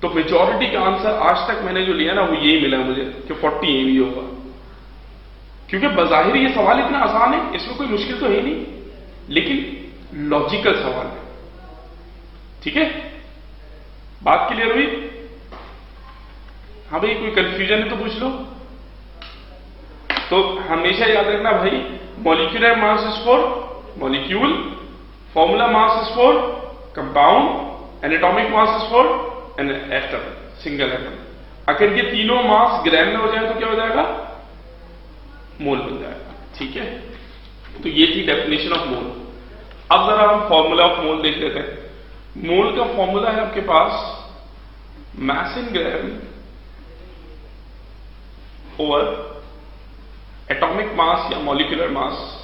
तो मेजॉरिटी का आंसर आज तक मैंने जो लिया ना वो यही मिला मुझे कि 40 AMU होगा, क्योंकि बजाहिर ये सवाल इतना आसान है, इसमें कोई मुश्किल तो है नहीं, लेकिन लॉजिकल सवाल है। ठीक है, बात क्लियर हुई। हाँ भाई, कोई कंफ्यूजन है तो पूछ लो। तो हमेशा याद रखना भाई, molecular mass is for molecule, formula mass is for compound, and atomic mass is for an atom, single atom. अगर ये तीनों मास ग्राम में हो जाए तो क्या हो जाएगा, मोल बन जाएगा। ठीक है, तो ये थी डेफिनेशन ऑफ मोल। अब जरा हम फॉर्मूला ऑफ मोल देख लेते हैं। मोल का फॉर्मूला है आपके पास मास इन ग्राम ओवर एटॉमिक मास या मॉलिक्यूलर मास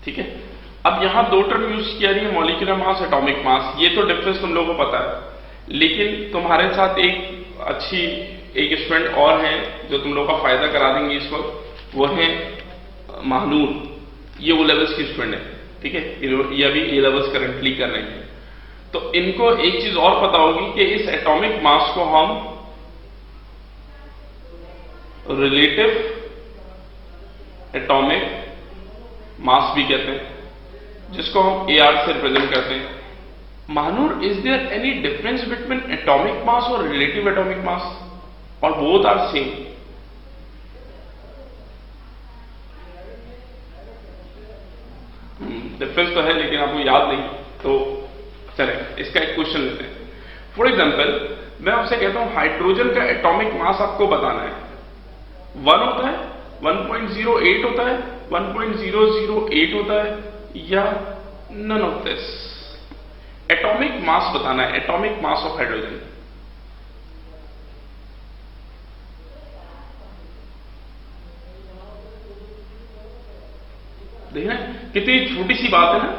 ठीक है। अब यहां दो टर्म यूज किया रही है, मॉलिक्यूलर मास, एटॉमिक मास। ये तो डिफरेंस तुम लोगों को पता है, लेकिन तुम्हारे साथ एक स्टूडेंट और हैं जो तुम लोगों का फायदा करा देंगे इस वक्त, वो है महानूर। ये ओ लेवल्स की स्टूडेंट है, ठीक है, ये अभी ए लेवल्स करंटली कर रहे हैं। तो इनको एक चीज और पता होगी कि इस एटॉमिक मास को हम रिलेटिव एटॉमिक मास भी कहते हैं, जिसको हम AR से रिप्रेजेंट करते हैं। Mahanoor, is there any difference between atomic mass और रिलेटिव एटॉमिक मास? और बोथ आर सेम। डिफरेंस तो है लेकिन आपको याद नहीं, तो चले इसका एक क्वेश्चन लेते हैं। फॉर एग्जाम्पल मैं आपसे कहता हूं हाइड्रोजन का एटॉमिक मास आपको बताना है, 1 होता है, 1.08 होता है, 1.008 होता है या none of this. Atomic mass बताना है, एटॉमिक मास ऑफ हाइड्रोजन। देखना कितनी छोटी सी बात है ना,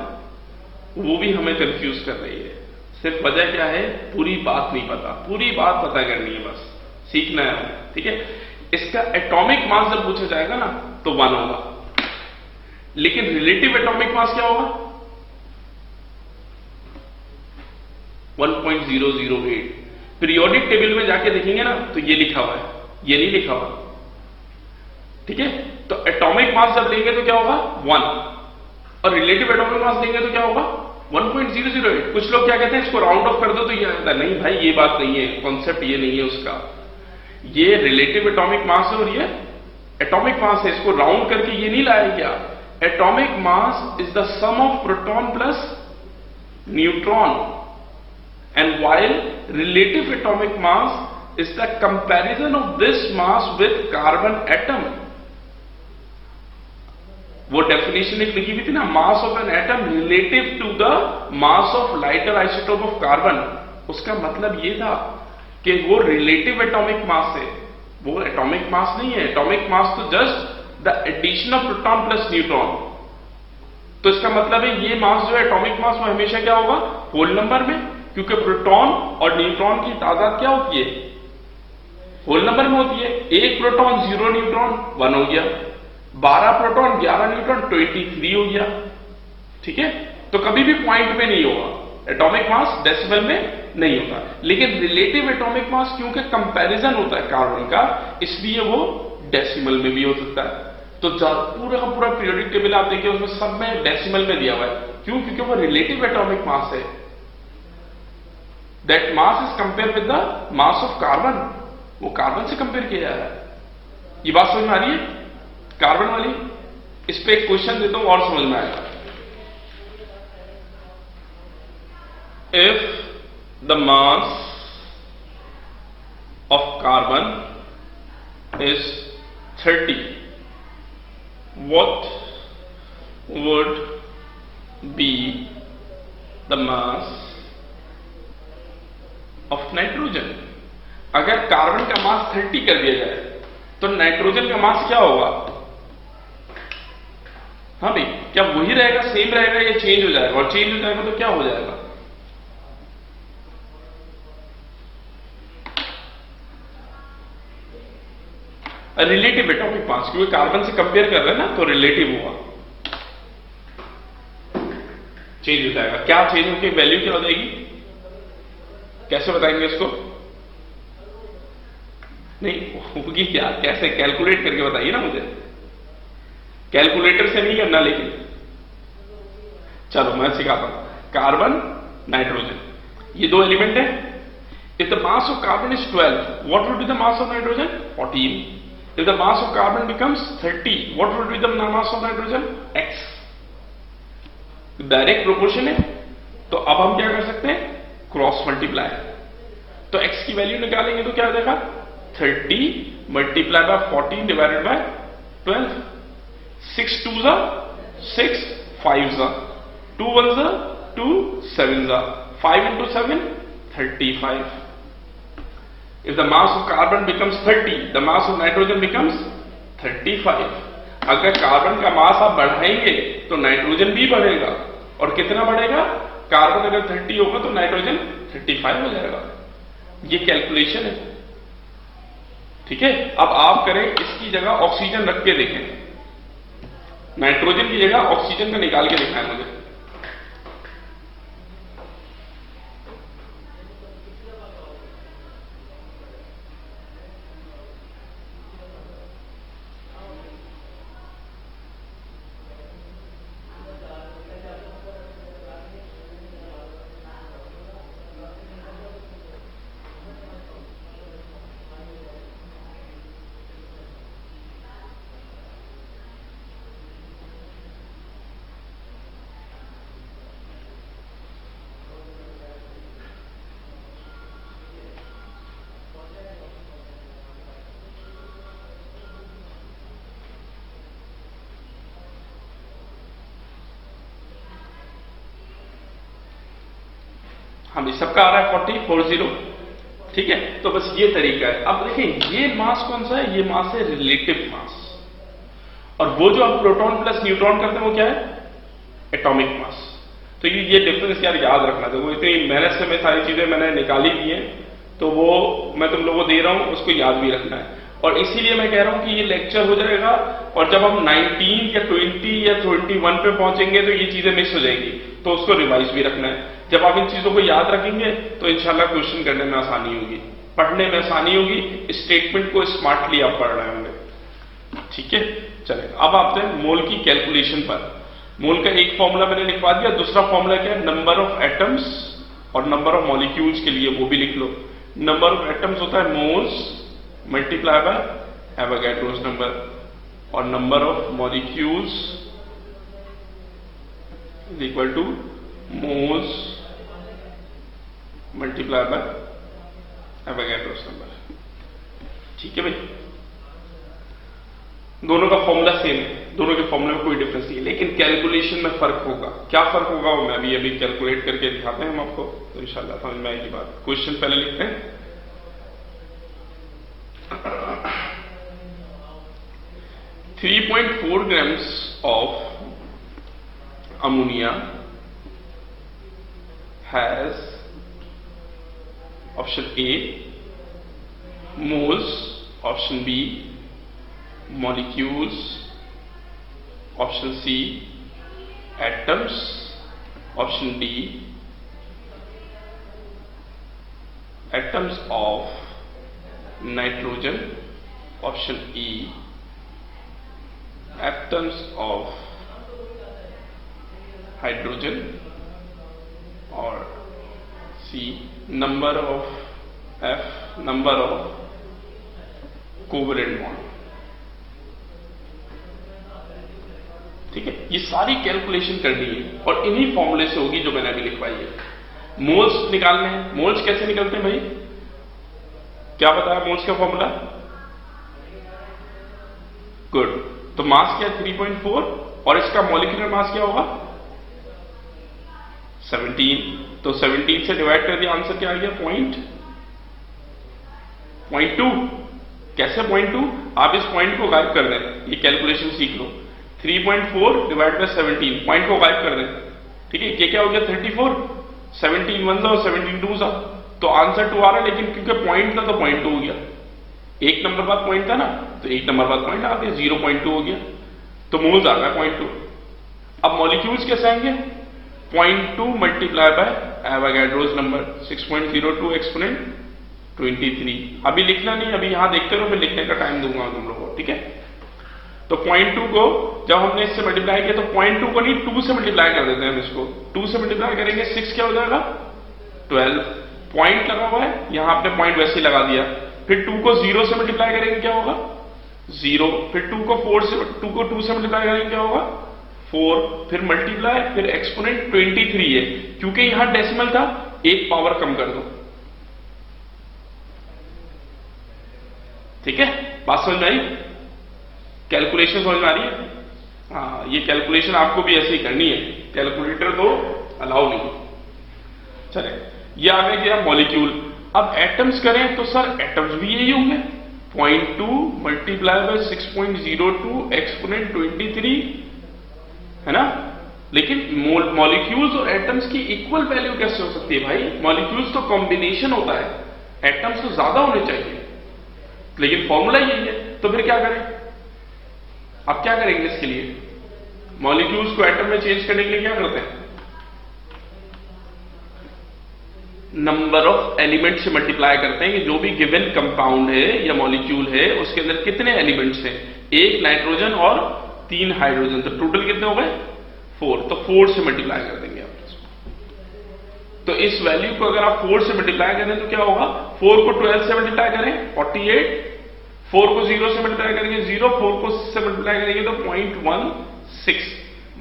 वो भी हमें कंफ्यूज कर रही है। सिर्फ वजह क्या है, पूरी बात नहीं पता, पूरी बात पता करनी है, बस सीखना है हमें, ठीक है। इसका एटॉमिक मास जब पूछा जाएगा ना तो 1 होगा, लेकिन रिलेटिव एटॉमिक मास क्या होगा, 1.008। पीरियोडिक टेबल में जाके देखेंगे ना तो ये लिखा हुआ है, ये नहीं लिखा हुआ, ठीक है। तो एटॉमिक मास जब लेंगे तो क्या होगा 1, और रिलेटिव एटॉमिक मास लेंगे तो क्या होगा 1.008। कुछ लोग क्या कहते हैं, इसको राउंड ऑफ कर दो तो ये आता है। नहीं भाई, ये बात नहीं है, कॉन्सेप्ट ये नहीं है उसका। ये रिलेटिव एटॉमिक मास है और ये एटॉमिक मास है, इसको राउंड करके ये नहीं लाया गया। Atomic mass is the sum of proton plus neutron, and while relative atomic mass is the comparison of this mass with carbon atom. वो डेफिनेशन एक लिखी हुई थी ना, mass of an atom relative to the mass of lighter isotope of carbon. उसका मतलब ये था कि वो रिलेटिव एटॉमिक मास है, वो एटॉमिक मास नहीं है। एटॉमिक मास तो just the addition of proton plus neutron. तो इसका मतलब है ये मास जो है एटॉमिक मास, वो हमेशा क्या होगा, होल नंबर में, क्योंकि प्रोटॉन और न्यूट्रॉन की तादाद क्या होती है, होल नंबर में होती है। 1 प्रोटॉन 0 न्यूट्रॉन 1 हो गया, 12 प्रोटॉन 11 न्यूट्रॉन 23 हो गया, ठीक है। तो कभी भी पॉइंट में नहीं होगा, एटॉमिक मास डेसिमल में नहीं होता। लेकिन रिलेटिव एटॉमिक मास क्योंकि कंपैरिजन होता है कार्बन का, इसलिए वो डेसिमल में भी हो सकता है। तो पूरा का पूरा पीरियोडिक टेबल आप देखिए, उसमें सब में डेसिमल में दिया हुआ है। क्यों? क्योंकि वो रिलेटिव एटॉमिक मास है। That mass is compare with the mass of carbon, वो कार्बन से कंपेयर किया जा रहा है। ये बात समझ में आ रही है कार्बन वाली? इस पे एक क्वेश्चन देता हूं और समझ में आएगा। If the mass of carbon is 30, what would be the mass of nitrogen? अगर कार्बन का मास 30 कर दिया जाए तो नाइट्रोजन का मास क्या होगा? हाँ भाई, क्या वही रहेगा, सेम रहेगा, या चेंज हो जाएगा? और चेंज हो जाएगा तो क्या हो जाएगा? रिलेटिव एटॉमिक मास, क्योंकि कार्बन से कंपेयर कर रहे हैं ना, तो रिलेटिव होगा, चेंज हो जाएगा। क्या चेंज होकर वैल्यू क्या हो जाएगी? कैसे बताएंगे इसको? नहीं होगी क्या, कैसे कैलकुलेट करके बताइए ना मुझे। कैलकुलेटर से नहीं करना, लेकिन चलो मैं सिखाता हूं। कार्बन नाइट्रोजन, ये दो एलिमेंट है। If the mass of carbon is 12, what would be the mass of nitrogen? 14। If the mass of carbon becomes 30, what would be the mass of nitrogen? X. Direct proportion है, तो अब हम क्या कर सकते हैं, क्रॉस मल्टीप्लाई। तो x की वैल्यू निकालेंगे तो क्या आ जाएगा, 30 मल्टीप्लाई बाय 14 डिवाइडेड बाय 12। 6 2 जा 6, 5 जा 2 1 जा 2, 7 जा 5 into 7 35। If the mass of carbon becomes 30, the mass of nitrogen becomes 35. अगर कार्बन का मास आप बढ़ाएंगे तो नाइट्रोजन भी बढ़ेगा, और कितना बढ़ेगा? कार्बन अगर 30 होगा तो नाइट्रोजन 35 हो जाएगा। ये कैलकुलेशन है, ठीक है। अब आप करें, इसकी जगह ऑक्सीजन रख के देखें, नाइट्रोजन की जगह ऑक्सीजन का निकाल के दिखाएं मुझे। हाँ भाई, सबका आ रहा है 40, ठीक है। तो बस ये तरीका है। अब देखिए ये मास कौन सा है, ये मास है रिलेटिव मास, और वो जो आप प्रोटॉन प्लस न्यूट्रॉन करते हैं वो क्या है, एटॉमिक मास। तो ये डिफरेंस यार याद रखना था, वो इतनी मेहनत से मैं सारी चीजें मैंने निकाली भी हैं, तो वो मैं तुम लोगों को दे रहा हूं, उसको याद भी रखना है। और इसीलिए मैं कह रहा हूं कि ये लेक्चर हो जाएगा, और जब हम 19 या 20 या 21 पे पहुंचेंगे तो ये चीजें मिस हो जाएंगी, तो उसको रिवाइज भी रखना है। जब आप इन चीजों को याद रखेंगे तो इंशाल्लाह क्वेश्चन करने में आसानी होगी, पढ़ने में आसानी होगी, स्टेटमेंट को स्मार्टली आप पढ़ रहे होंगे, ठीक है। चले अब आते हैं मोल की कैलकुलेशन पर। मोल का एक फॉर्मूला मैंने लिखवा दिया, दूसरा फॉर्मूला क्या है, नंबर ऑफ एटम्स और नंबर ऑफ मॉलिक्यूल्स के लिए वो भी लिख लो। नंबर ऑफ एटम्स होता है moles multiply by Avogadro's number, और number of molecules is equal to moles multiply by Avogadro's number, ठीक है भाई। दोनों का फॉर्मूला सेम है, दोनों के फॉर्मूले में कोई डिफरेंस नहीं है, लेकिन कैलकुलेशन में फर्क होगा। क्या फर्क होगा वो मैं अभी कैलकुलेट करके दिखाते हैं हम आपको, तो इंशाल्लाह समझ में आएगी बात। क्वेश्चन पहले लिखते हैं। 3.4 grams of ammonia has, option A, moles, option B, molecules, option C, atoms, option D, atoms of nitrogen, option E, atoms of hydrogen, or C, number of covalent bond, ठीक है। ये सारी कैलकुलेशन करनी है और इन्हीं फॉर्मूले से होगी जो मैंने अभी लिखवाई है। मोल्स निकालने हैं। मोल्स कैसे निकलते हैं भाई, क्या बताया मोल्स का फॉर्मूला, गुड। तो मास क्या है 3.4, और इसका मॉलिक्यूलर मास क्या होगा 17। तो 17 से डिवाइड कर दिया, आंसर क्या आ गया 0.2। कैसे 0.2, आप इस पॉइंट को गायब कर दें, ये कैलकुलेशन सीख लो। 3.4 डिवाइड बाय 17, पॉइंट को गायब कर दें, ठीक है। ये क्या हो गया 34, 17 1 और 17 2 सा, तो आंसर 2 आ रहा है, लेकिन क्योंकि पॉइंट था तो 0.2 हो गया। एक नंबर बाद पॉइंट था ना, तो एक नंबर बाद पॉइंट आ गया, 0.2 हो गया, तो मोल्स आ गया 0.2। अब मॉलिक्यूल्स कैसे आएंगे, 0.2 multiply by Avogadro's number 6.02 exponent 23। अभी लिखना नहीं, अभी यहां देखते रहो, मैं लिखने का टाइम दूंगा तुम लोगों को, ठीक है। तो 0.2 को जब हमने इससे मल्टीप्लाई किया, तो 0.2 को नहीं 2 से मल्टीप्लाई कर देते हैं हम इसको। 2 से मल्टीप्लाई करेंगे 6 क्या हो जाएगा 12। पॉइंट लगा हुआ है, यहां आपने पॉइंट वैसे ही लगा दिया। फिर 2 को 0 से मल्टीप्लाई करेंगे क्या होगा 0। फिर 2 को 2 से मल्टीप्लाई करेंगे क्या होगा 4। फिर मल्टीप्लाई, फिर एक्सपोनेंट 23 है, क्योंकि यहां डेसिमल था, एक पावर कम कर दो, ठीक है। बात समझ में आई, कैलकुलेशन समझ में आ रही है। हाँ, ये कैलकुलेशन आपको भी ऐसे ही करनी है, कैलकुलेटर तो अलाउ नहीं। चले, ये आ गया मॉलिक्यूल। अब एटम्स करें तो सर एटम्स भी यही होंगे, 0.2 मल्टीप्लाई बाय 6.02 एक्सपोनेंट 23, है ना। लेकिन मॉलिक्यूल्स और एटम्स की इक्वल वैल्यू कैसे हो सकती है भाई, मॉलिक्यूल्स तो कॉम्बिनेशन होता है, एटम्स तो ज्यादा होने चाहिए, लेकिन फॉर्मूला यही है। तो फिर क्या करें, अब क्या करेंगे इसके लिए, मॉलिक्यूल्स को एटम में चेंज करने के लिए क्या करते हैं, नंबर ऑफ एलिमेंट से मल्टीप्लाई करते हैं कि जो भी गिवन कंपाउंड है या मॉलिक्यूल है उसके अंदर कितने एलिमेंट्स हैं, 1 नाइट्रोजन और 3 हाइड्रोजन, तो टोटल कितने हो गए 4। तो 4 से मल्टीप्लाई कर देंगे आप इसको। तो इस वैल्यू को अगर आप 4 से मल्टीप्लाई करें तो क्या होगा, 4 को 12 से मल्टीप्लाई करें 48, 4 को 0 से मल्टीप्लाई करेंगे 0, 4 को से मल्टीप्लाई करेंगे तो 0.16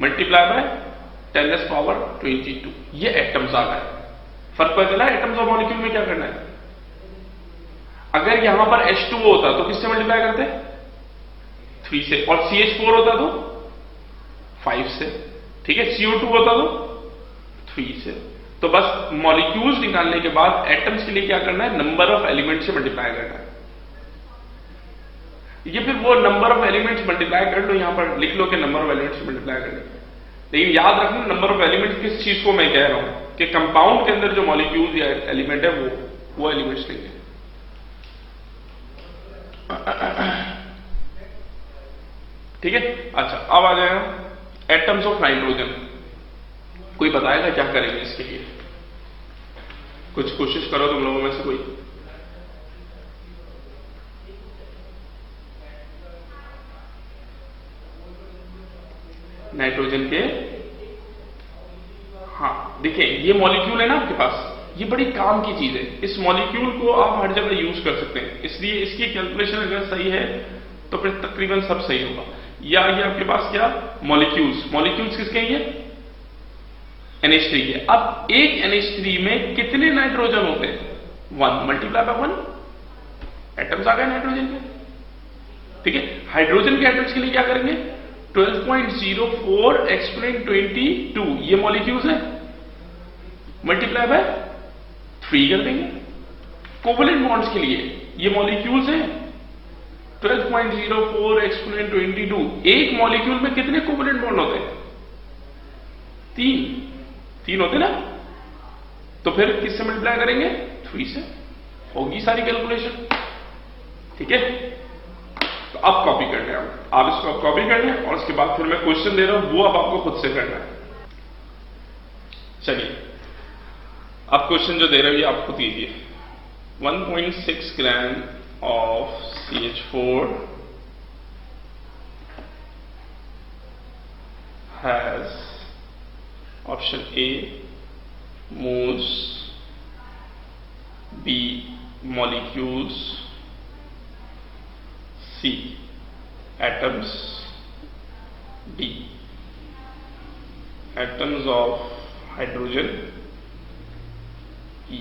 मल्टीप्लाई बाय 10⁻²2। ये एटम्स आ गए। फर्क पता चला एटम्स और मॉलिक्यूल में क्या करना है। अगर यहां पर H2O होता तो किससे मल्टीप्लाई करते 3 से, और CH4 होता तो 5 से, ठीक है। CO2 होता तो 3 से। तो बस मॉलिक्यूल्स निकालने के बाद एटम्स के लिए क्या करना है, नंबर ऑफ एलिमेंट से मल्टीप्लाई करना है। ये फिर वो नंबर ऑफ एलिमेंट्स मल्टीप्लाई कर लो, यहां पर लिख लो कि नंबर ऑफ एलिमेंट्स मल्टीप्लाई कर लो, लेकिन याद रखना नंबर ऑफ एलिमेंट्स किस चीज को मैं कह रहा हूं कि कंपाउंड के अंदर जो मॉलिक्यूल या एलिमेंट है वो एलिमेंट्स लेंगे। ठीक है, अच्छा अब आ जाएगा एटम्स ऑफ नाइट्रोजन। कोई बताएगा क्या करेंगे इसके लिए? कुछ कोशिश करो तुम लोगों में से कोई। नाइट्रोजन के, हाँ देखिए ये मॉलिक्यूल है ना आपके पास, ये बड़ी काम की चीज है। इस मॉलिक्यूल को आप हर जगह यूज कर सकते हैं, इसलिए इसकी कैलकुलेशन अगर सही है तो फिर तकरीबन सब सही होगा। या ये आपके पास क्या मॉलिक्यूल्स किसके हैं? ये NH3 के। अब एक NH3 में कितने नाइट्रोजन होते हैं? 1 मल्टीप्लाई बाय 1 एटम्स आ गए नाइट्रोजन के। ठीक है, हाइड्रोजन के एटम्स के लिए क्या करेंगे? 12.04 एक्सपोनेंट 22 ये मॉलिक्यूल्स है, मल्टीप्लाई बाय 3 कर देंगे। कोवलेंट बॉन्ड्स के लिए ये मॉलिक्यूल्स हैं, 12.04 एक्सपोनेंट 22। एक मॉलिक्यूल में कितने कोवलेंट बॉन्ड होते हैं? 3 होते ना, तो फिर किससे मल्टीप्लाई करेंगे? 3 से। होगी सारी कैलकुलेशन। ठीक है, तो अब कॉपी करना है, आप इसको अब कॉपी करना है और उसके बाद फिर मैं क्वेश्चन दे रहा हूं, वो अब आपको खुद से करना है। चलिए अब क्वेश्चन जो दे रहा है आप खुद कीजिए। 1.6 gram of CH4 has option A moles, B molecules, C atoms, D atoms of hydrogen, E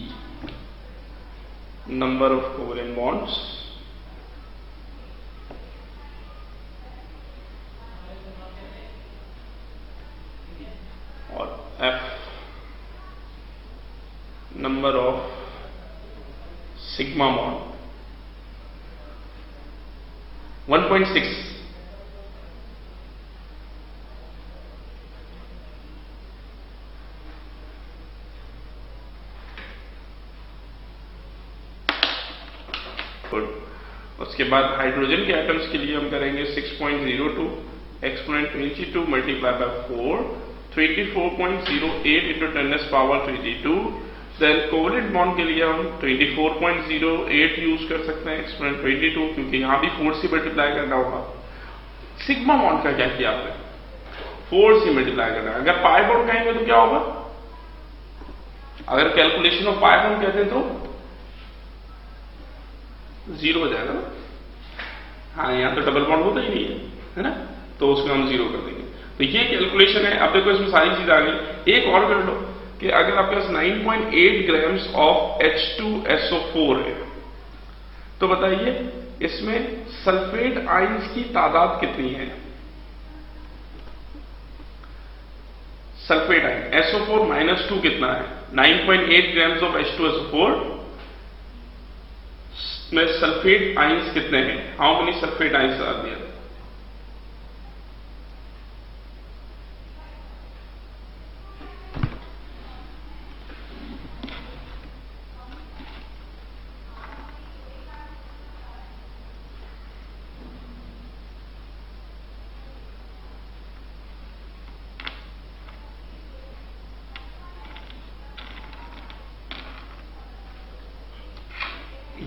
number of covalent bonds, और F number of sigma bond। 1.6 good. उसके बाद हाइड्रोजन के एटम्स के लिए हम करेंगे 6.02 exponent 22 multiply by 4, 24.08 into 10 power 32। Then covalent bond के लिए हम 24.08 यूज कर सकते हैं एक्सपोनेंट 22, क्योंकि यहां भी 4 से मल्टीप्लाई करना होगा। सिग्मा बॉन्ड का क्या किया आपने? 4 से मल्टीप्लाई करना है। अगर पाई बॉन्ड कहेंगे तो क्या होगा? अगर कैलकुलेशन ऑफ पाई बॉन्ड कहते हैं तो 0 हो जाएगा ना। हाँ, यहां तो डबल बॉन्ड होता ही नहीं है ना, तो उसमें हम 0 कर देंगे। तो ये कैलकुलेशन है। अब देखो इसमें सारी चीज आ गई। एक और कर लो कि अगर आपके पास 9.8 ग्राम्स ऑफ H2SO4 है तो बताइए इसमें सल्फेट आयंस की तादाद कितनी है? सल्फेट आयन SO4 - 2 कितना है? 9.8 ग्राम्स ऑफ H2SO4 में सल्फेट आयंस कितने हैं? How many sulphate ions are there?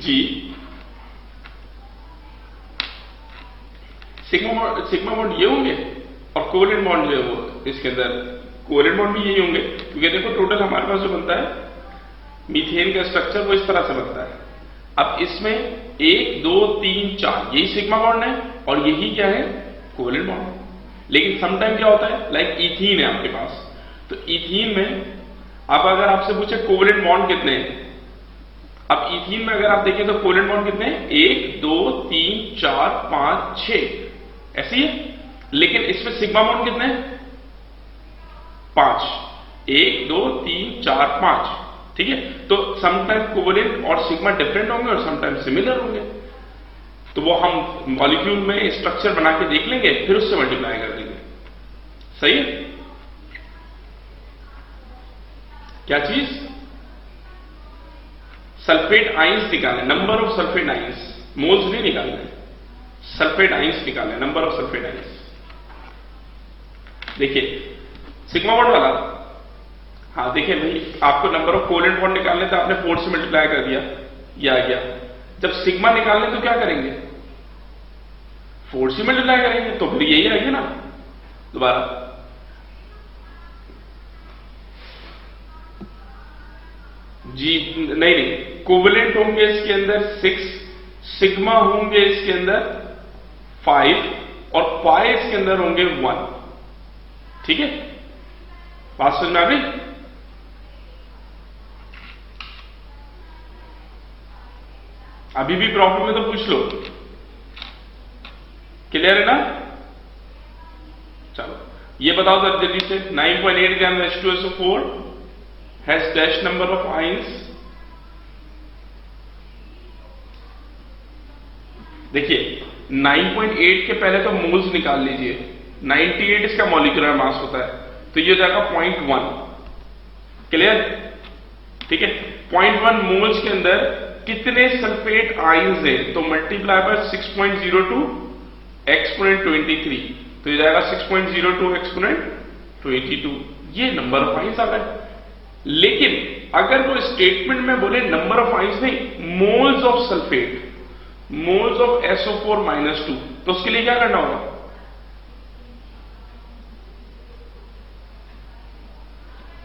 जी सिग्मा बॉन्ड ये होंगे और कोवलेंट बॉन्ड जो है वो इसके अंदर कोवलेंट बॉन्ड भी यही होंगे, क्योंकि देखो टोटल हमारे पास जो बनता है मीथेन का स्ट्रक्चर वो इस तरह से बनता है। अब इसमें 1 2 3 4 यही सिग्मा बॉन्ड है और यही क्या है? कोवलेंट बॉन्ड है। लेकिन समटाइम क्या होता है, लाइक इथीन है आपके पास, तो इथीन में अब अगर आपसे पूछे कोवलेंट बॉन्ड कितने हैं, अब इथीन में अगर आप देखें तो कोवलेंट बॉन्ड कितने हैं? 1 2 3 4 5 6 ऐसी है। लेकिन इसमें सिग्मा बॉन्ड कितने हैं? 5। 1 2 3 4 5, ठीक है। तो समटाइम कोवेलेंट और सिग्मा डिफरेंट होंगे और समटाइम सिमिलर होंगे, तो वो हम मॉलिक्यूल में स्ट्रक्चर बना के देख लेंगे, फिर उससे मल्टीप्लाई कर देंगे। सही है? क्या चीज? सल्फेट आइंस निकालें, number of sulphate ions, moles नहीं निकालने, सल्फेट आइंस निकालें, नंबर ऑफ सल्फेट आइंस। देखिए सिग्मा बॉन्ड वाला, हाँ देखिए भाई, आपको नंबर ऑफ कोवेलेंट बॉन्ड निकालने तो आपने 4 से मल्टीप्लाई कर दिया, ये आ गया। जब सिग्मा निकालने तो क्या करेंगे? 4 से मल्टीप्लाई करेंगे, तो फिर यही आएगी ना। दोबारा जी, नहीं, कोवेलेंट होंगे इसके अंदर 6, सिग्मा होंगे इसके अंदर 5 और पाई इसके अंदर होंगे 1, ठीक है। बात समझ में आ गई? अभी भी प्रॉब्लम है तो पूछ लो, क्लियर है ना? चलो ये बताओ जरा जल्दी से, 9.8 ग्राम H2SO4 has dash number of ions। देखिए 9.8 के पहले तो मोल्स निकाल लीजिए, 98 इसका मॉलिक्यूलर मास होता है, तो ये हो जाएगा 0.1, क्लियर? ठीक है, 0.1 मोल्स के अंदर कितने सल्फेट आयंस हैं? तो मल्टीप्लाई बाय 6.02 एक्सपोनेंट 23, तो ये जाएगा 6.02 एक्सपोनेंट 22, ये नंबर ऑफ आयंस आ गए। लेकिन अगर वो स्टेटमेंट में बोले नंबर ऑफ आयंस नहीं, moles of sulphate, moles of SO4-2, तो उसके लिए क्या करना होगा?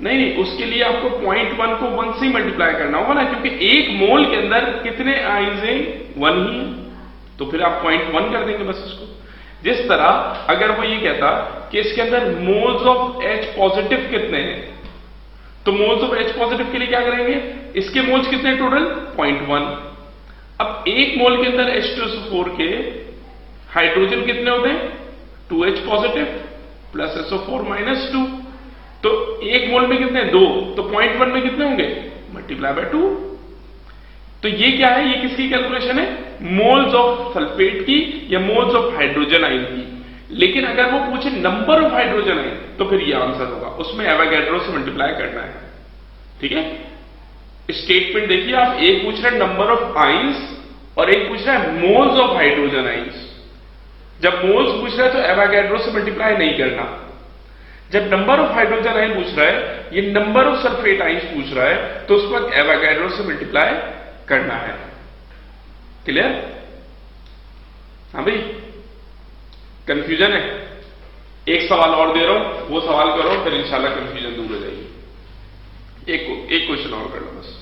नहीं, उसके लिए आपको 0.1 को 1 से मल्टीप्लाई करना होगा ना, क्योंकि एक मोल के अंदर कितने आयंस हैं? 1 ही है, तो फिर आप 0.1 कर देंगे बस इसको। जिस तरह अगर वो ये कहता कि इसके अंदर मोल्स ऑफ H पॉजिटिव कितने हैं, तो मोल्स ऑफ H पॉजिटिव के लिए क्या करेंगे? इसके मोल्स कितने टोटल? 0.1। अब एक मोल के अंदर H2SO4 के हाइड्रोजन कितने होते हैं? 2H पॉजिटिव प्लस SO4-2, तो एक मोल में कितने? 2, तो 0.1 में कितने होंगे? Multiply by 2। तो ये क्या है? ये किसकी कैलकुलेशन है? मोल्स ऑफ सल्फेट की या मोल्स ऑफ हाइड्रोजन आयन की। लेकिन अगर वो पूछे नंबर ऑफ हाइड्रोजन आयन, तो फिर ये आंसर होगा, उसमें एवोगैड्रो से मल्टीप्लाई करना है, ठीक है। स्टेटमेंट देखिए आप, एक पूछ रहे हैं नंबर ऑफ आयंस और एक पूछ रहा है मोल्स ऑफ हाइड्रोजन आयंस। जब मोल्स पूछ रहा है तो एवोगैड्रो से मल्टीप्लाई नहीं करना। जब नंबर ऑफ हाइड्रोजन आयन पूछ रहा है, ये नंबर ऑफ सल्फेट आयंस पूछ रहा है, तो उस वक्त एवोगैड्रो से मल्टीप्लाई करना है। क्लियर? हाँ भाई, कंफ्यूजन है? एक सवाल और दे रहा हूं, वो सवाल करो, फिर इंशाल्लाह कंफ्यूजन दूर हो जाएगी। एक क्वेश्चन और कर लो बस।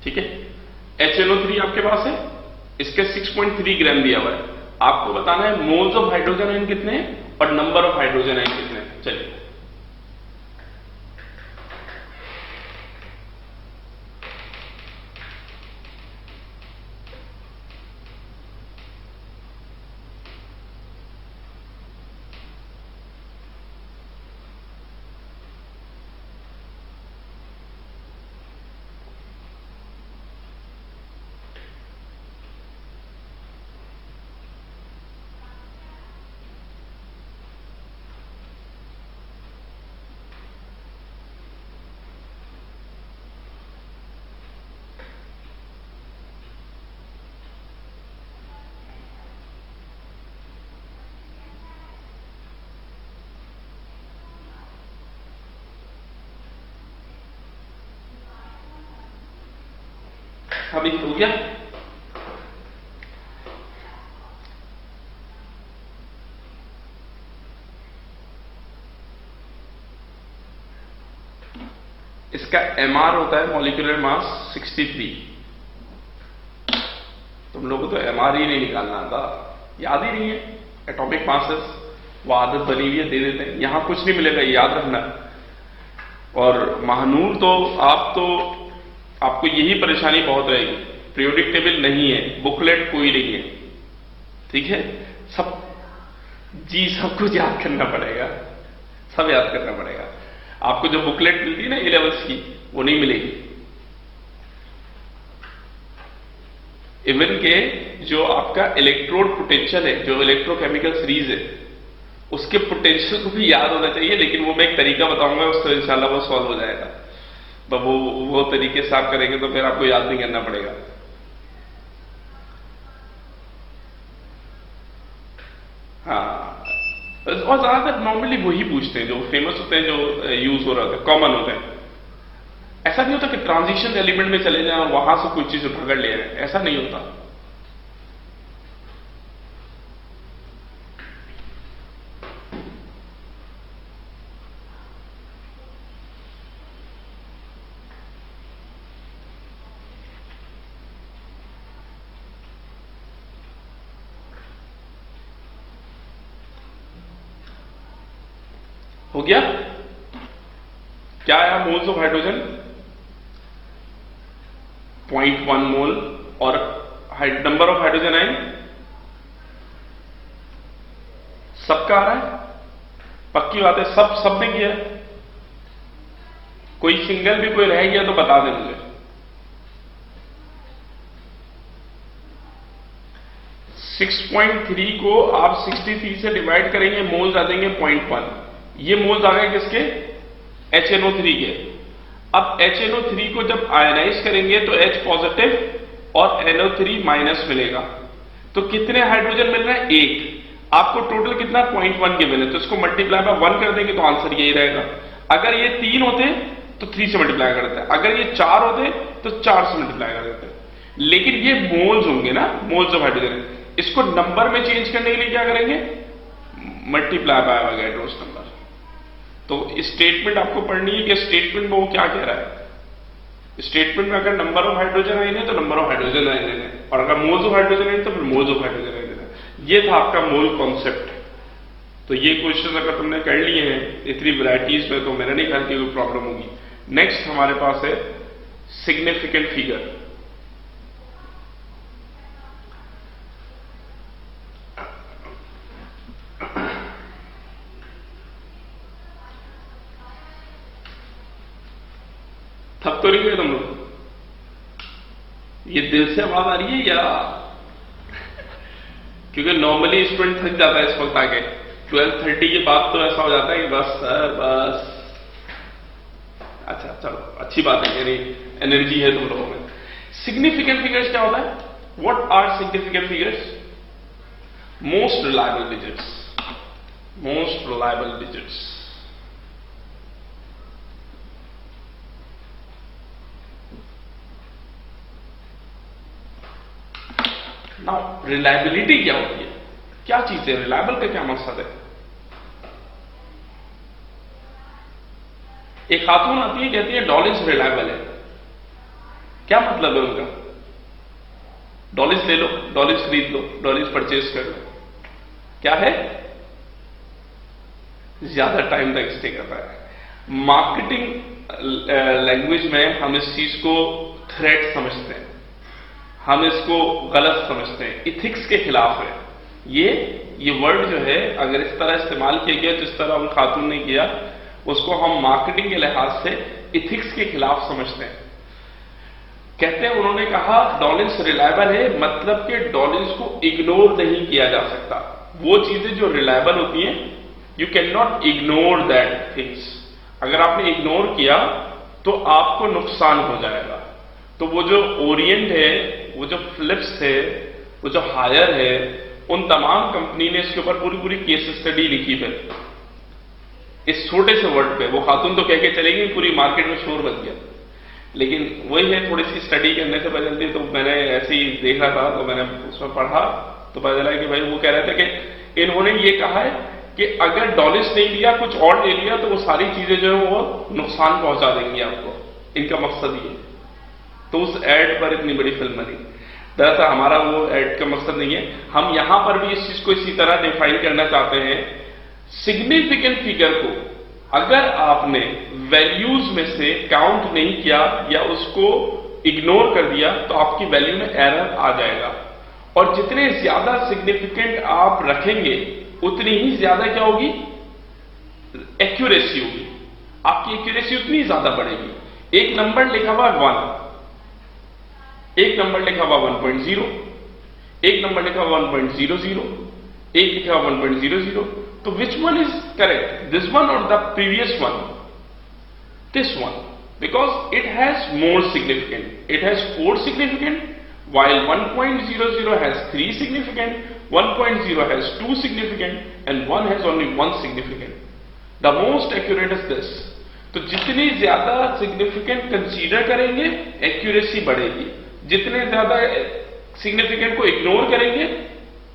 ठीक है, HNO3 आपके पास है, इसके 6.3 ग्राम दिया हुआ है। आपको बताना है मोल्स ऑफ हाइड्रोजन आयन कितने हैं और नंबर ऑफ हाइड्रोजन आयन कितने हैं। चलिए अभी हो गया। इसका MR होता है मॉलिक्यूलर मास 63, तुम लोगों को तो MR ही नहीं निकालना आता, याद ही नहीं है एटॉमिक मासेस, वो आदत बनी हुई है, दे देते हैं। यहां कुछ नहीं मिलेगा, याद रखना। और महानूर तो आपको यही परेशानी बहुत रहेगी, पीरियोडिक टेबल नहीं है, बुकलेट कोई नहीं है, ठीक है। सब कुछ याद करना पड़ेगा, सब याद करना पड़ेगा। आपको जो बुकलेट मिलती है ना A लेवल्स की, वो नहीं मिलेगी। इवन के जो आपका इलेक्ट्रोड पोटेंशियल है, जो इलेक्ट्रोकेमिकल सीरीज है, उसके पोटेंशियल को भी याद होना चाहिए। लेकिन वो मैं एक तरीका बताऊंगा, उससे इंशाल्लाह वो सॉल्व हो जाएगा। तो वो तरीके से आप करेंगे तो फिर आपको याद नहीं करना पड़ेगा। हाँ, और ज्यादातर नॉर्मली वही पूछते हैं जो फेमस होते हैं, जो यूज हो रहे होते हैं, कॉमन होते हैं। ऐसा नहीं होता कि ट्रांजिशन एलिमेंट में चले जाएं और वहां से कोई चीज उठाकर ले आए, ऐसा नहीं होता। हो गया? क्या आया मोल्स ऑफ हाइड्रोजन? 0.1 मोल। और नंबर ऑफ हाइड्रोजन आयन सबका आ रहा है, पक्की बात है, सब ने किया है। कोई सिंगल भी कोई रह गया तो बता दें मुझे। 6.3 को आप 63 से डिवाइड करेंगे, मोल्स आ जाएंगे 0.1। ये मोल्स आ गए किसके? HNO3 के। अब HNO3 को जब आयनाइज करेंगे तो H पॉजिटिव और NO3 माइनस मिलेगा। तो कितने हाइड्रोजन मिल रहे हैं? 1। आपको टोटल कितना? 0.1 के मिले, तो इसको मल्टीप्लाई बाय 1 कर देंगे तो आंसर यही रहेगा। अगर ये 3 होते तो 3 से मल्टीप्लाई कर देते, अगर ये 4 होते तो 4 से मल्टीप्लाई कर देते। लेकिन ये मोल्स होंगे ना, मोल्स ऑफ हाइड्रोजन। इसको नंबर में चेंज करने के लिए क्या करेंगे? Multiply by Avogadro's number. तो स्टेटमेंट आपको पढ़नी है कि स्टेटमेंट में वो क्या कह रहा है। स्टेटमेंट में अगर नंबर ऑफ हाइड्रोजन आयन है तो नंबर ऑफ हाइड्रोजन आयन है, और अगर मोल्स ऑफ हाइड्रोजन आयन तो फिर मोल्स ऑफ हाइड्रोजन आयन है। ये था आपका मोल कॉन्सेप्ट। तो ये क्वेश्चन अगर तुमने कर लिए हैं इतनी वैरायटीज में, तो मेरा नहीं ख्याल कि कोई प्रॉब्लम होगी। नेक्स्ट हमारे पास है सिग्निफिकेंट फिगर। थक तो नहीं गए तुम लोग? ये दिल से आवाज आ रही है या क्योंकि नॉर्मली स्टूडेंट थक जाता है इस वक्त आके 12:30 के बाद, तो ऐसा हो जाता है कि बस सर बस। अच्छा चलो, अच्छी बात है, मेरी एनर्जी है तुम लोगों में। सिग्निफिकेंट फिगर्स क्या होता है? What are significant figures? Most reliable digits, most reliable digits. Now reliability क्या होती है? क्या चीज है रिलायबल का? क्या मकसद है? एक खातून आती है, कहती है डॉलिस रिलायबल है। क्या मतलब है उनका? डॉलिस ले लो, डॉलिस खरीद लो, डॉलिस परचेज कर लो। क्या है? ज्यादा टाइम तक स्टे करता है। मार्केटिंग लैंग्वेज में हम इस चीज को थ्रेट समझते हैं, हम इसको गलत समझते हैं, इथिक्स के खिलाफ है। ये वर्ड जो है अगर इस तरह इस्तेमाल किया गया जिस तरह उन खातून ने किया, उसको हम मार्केटिंग के लिहाज से इथिक्स के खिलाफ समझते हैं। कहते हैं, उन्होंने कहा डॉलिन्स रिलायबल है, मतलब कि डॉलिन्स को इग्नोर नहीं किया जा सकता। वो चीजें जो रिलायबल होती हैं, you can not ignore that things. अगर आपने इग्नोर किया तो आपको नुकसान हो जाएगा। तो वो जो ओरिएंट है, वो जो फिलिप्स है, वो जो हायर है, उन तमाम कंपनी ने इसके ऊपर पूरी पूरी केस स्टडी लिखी है इस छोटे से वर्ड पे। वो खातून तो कह के चली गई, पूरी मार्केट में शोर बच गया। लेकिन वही है, थोड़ी सी स्टडी करने से पता चलती। तो मैंने ऐसे ही देखा था, तो मैंने उसमें पढ़ा, तो पता चला कि भाई वो कह रहे थे कि इन्होंने ये कहा है कि अगर डॉलिस नहीं लिया, कुछ और ले लिया, तो वो सारी चीजें जो है वो नुकसान पहुंचा देंगी आपको। इनका मकसद ये। तो उस एड पर इतनी बड़ी फिल्म बनी। दरअसल हमारा वो ऐड का मकसद नहीं है, हम यहां पर भी इस चीज को इसी तरह डिफाइन करना चाहते हैं। सिग्निफिकेंट फिगर को अगर आपने वैल्यूज में से काउंट नहीं किया या उसको इग्नोर कर दिया तो आपकी वैल्यू में एरर आ जाएगा। और जितने ज्यादा सिग्निफिकेंट आप रखेंगे उतनी ही ज्यादा क्या होगी, एक्यूरेसी होगी, आपकी एक्यूरेसी उतनी ज्यादा बढ़ेगी। एक नंबर लिखा हुआ 1, एक नंबर लिखा हुआ 1.0, एक नंबर लिखा हुआ 1.00, एक लिखा हुआ 1.00, तो which one is correct, this one और the previous one? This one, because it has more significant. It has 4 significant, while 1.00 has 3 significant, 1.0 has 2 significant, and 1 has only 1 significant. The most accurate is this. तो जितनी ज्यादा significant consider करेंगे accuracy बढ़ेगी, जितने ज्यादा significant को ignore करेंगे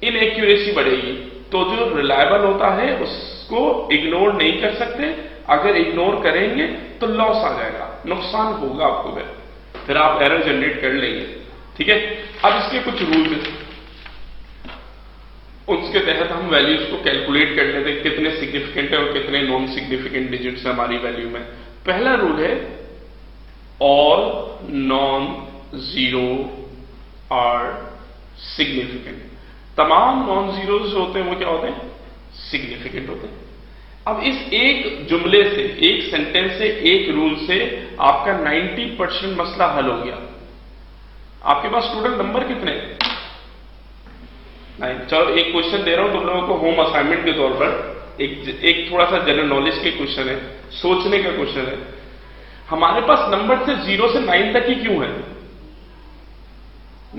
inaccuracy बढ़ेगी। तो जो रिलायबल होता है उसको इग्नोर नहीं कर सकते, अगर इग्नोर करेंगे तो लॉस आ जाएगा, नुकसान होगा आपको, फिर आप एरर जनरेट कर लेंगे। ठीक है, अब इसके कुछ रूल हैं, उसके तहत हम वैल्यूज को कैलकुलेट कर लेते हैं कितने सिग्निफिकेंट है और कितने नॉन सिग्निफिकेंट डिजिट्स है हमारी वैल्यू में। पहला रूल है all non zero are significant. तमाम नॉन जीरोज होते हैं वो क्या होते हैं, सिग्निफिकेंट होते हैं। अब इस एक जुमले से, एक सेंटेंस से, एक रूल से आपका 90% मसला हल हो गया। आपके पास स्टूडेंट नंबर कितने हैं? नहीं, चलो एक क्वेश्चन दे रहा हूं तुम लोगों को होम असाइनमेंट के तौर पर, एक थोड़ा सा जनरल नॉलेज के क्वेश्चन है, सोचने का क्वेश्चन है। हमारे पास नंबर से 0 से 9 तक ही क्यों है?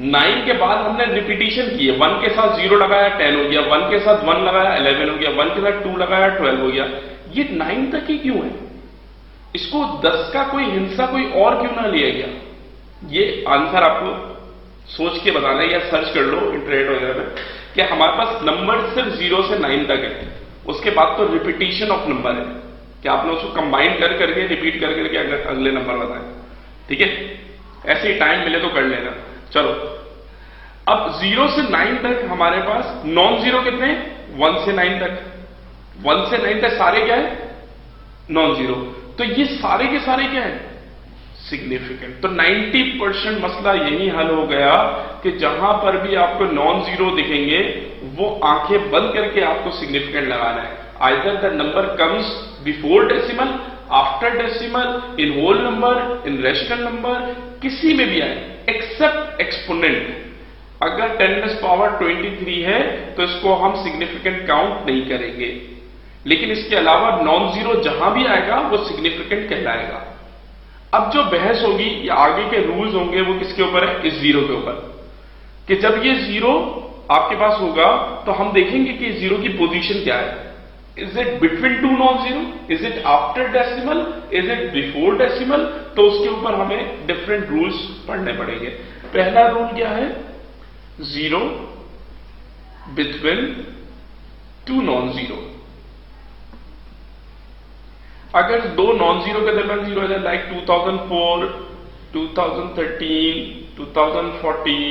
9 के बाद हमने रिपीटिशन की है, 1 के साथ 0 लगाया 10 हो गया, 1 के साथ 1 लगाया 11 हो गया, 1 के साथ 2 लगाया 12 हो गया। ये 9 तक ही क्यों है? इसको 10 का कोई हिस्सा कोई और क्यों ना लिया गया? ये आंसर आपको सोच के बताना है या सर्च कर लो इंटरनेट वगैरह में कि हमारे पास नंबर सिर्फ 0 से 9 तक है, उसके बाद तो रिपीटिशन ऑफ नंबर है कि आपने उसको कंबाइन कर करके रिपीट कर करके अगले नंबर बताए। ठीक है, ऐसे ही टाइम मिले तो कर लेना। चलो, अब 0 से 9 तक हमारे पास नॉन जीरो कितने हैं? 1 से 9 तक, 1 से 9 तक सारे क्या है? Non zero. तो ये सारे के सारे क्या है? सिग्निफिकेंट। तो 90% मसला यही हल हो गया कि जहां पर भी आपको नॉन जीरो दिखेंगे वो आंखें बंद करके आपको सिग्निफिकेंट लगाना है। Either the number comes before decimal, after decimal, in whole number, in rational number, किसी में भी आए एक्सेप्ट एक्सपोनेंट। अगर 10⁻23 है तो इसको हम सिग्निफिकेंट काउंट नहीं करेंगे, लेकिन इसके अलावा नॉन जीरो जहां भी आएगा वो सिग्निफिकेंट कहलाएगा। अब जो बहस होगी या आगे के रूल्स होंगे वो किसके ऊपर है? इस जीरो के ऊपर, कि जब ये जीरो आपके पास होगा तो हम देखेंगे कि जीरो की पोजीशन क्या है। Is it between two non zero, is it after decimal, is it before decimal? तो उसके ऊपर हमें डिफरेंट रूल्स पढ़ने पड़ेंगे। पहला रूल क्या है? Zero between two non zero. अगर दो नॉन जीरो के दरमियान जीरो है, लाइक 2004, 2013, 2014,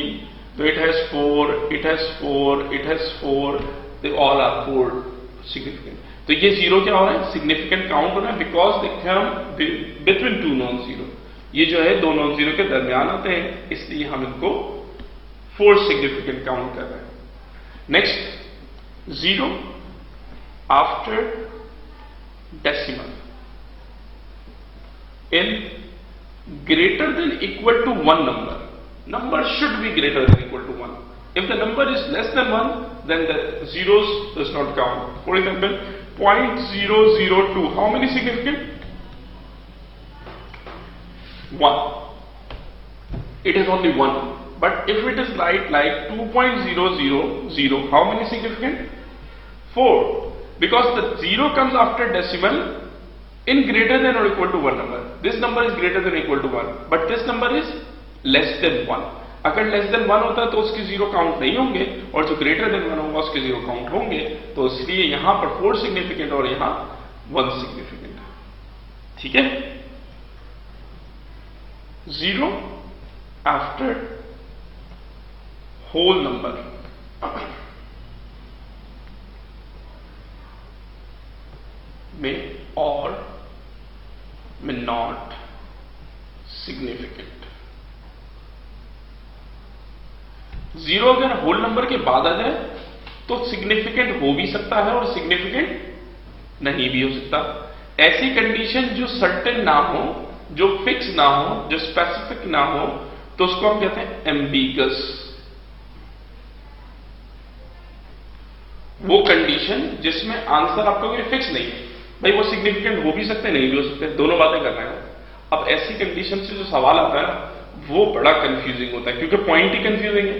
तो it has 4, it has 4, it has 4, they all are 4 significant. तो ये जीरो क्या हो रहा है? सिग्निफिकेंट काउंट हो रहा है, because they come between two non zero. ये जो है दो नॉन जीरो के दरमियान आते हैं, इसलिए हम इनको 4 सिग्निफिकेंट काउंट कर रहे हैं। Next, zero after decimal in greater than equal to 1 number. Number should be greater than equal to 1. If the number is less than 1, then the zeros does not count. For example, 0.002. How many significant? 1. It is only 1. But if it is like 2.000, how many significant? 4. Because the 0 comes after decimal in greater than or equal to 1 number. This number is greater than or equal to 1, but this number is less than 1. अगर less than 1 होता है तो उसके 0 count नहीं होंगे, और जो greater than 1 होगा उसके 0 काउंट होंगे। तो इसलिए यहां पर 4 सिग्निफिकेंट और यहां 1 सिग्निफिकेंट। ठीक है, 0 आफ्टर होल नंबर में और में नॉट सिग्निफिकेंट। जीरो अगर होल नंबर के बाद आ जाए तो सिग्निफिकेंट हो भी सकता है और सिग्निफिकेंट नहीं भी हो सकता। ऐसी कंडीशन जो सर्टेन ना हो, जो फिक्स ना हो, जो स्पेसिफिक ना हो, तो उसको हम कहते हैं एम्बिगस। वो कंडीशन जिसमें आंसर आपका कोई फिक्स नहीं है, भाई वो सिग्निफिकेंट हो भी सकते नहीं भी हो सकते, दोनों बातें करना है। अब ऐसी कंडीशन से जो सवाल आता है वो बड़ा कंफ्यूजिंग होता है, क्योंकि पॉइंट ही कंफ्यूजिंग है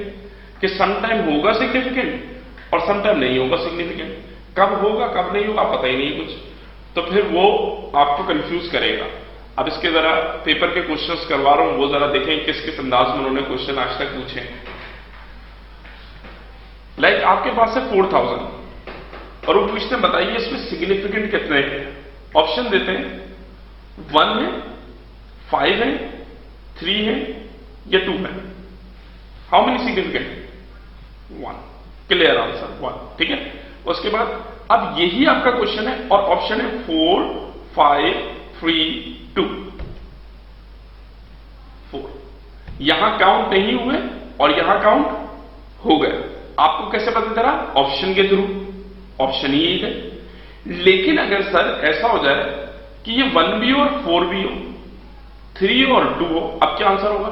कि सम टाइम होगा सिग्निफिकेंट और सम टाइम नहीं होगा सिग्निफिकेंट। कब होगा कब नहीं होगा पता ही नहीं कुछ, तो फिर वो आपको कंफ्यूज करेगा। अब इसके जरा पेपर के क्वेश्चंस करवा रहा हूं, वो जरा देखें किस किस अंदाज में उन्होंने क्वेश्चन आज तक पूछे। लाइक आपके पास है 4000 और वो पूछते हैं बताइए इसमें सिग्निफिकेंट कितने हैं। ऑप्शन देते हैं 1 है, 5 है, 3 है या 2 है। How many significant? 1। Clear answer 1। ठीक है। उसके बाद अब यही आपका क्वेश्चन है और ऑप्शन है 4, 5, 3, 2। 4 यहां काउंट नहीं हुए और यहां काउंट हो गए। आपको कैसे पता चला? ऑप्शन के थ्रू। ऑप्शन ही है। लेकिन अगर सर ऐसा हो जाए कि ये 1 भी हो और 4 भी हो, 3 और 2 हो, अब क्या आंसर होगा?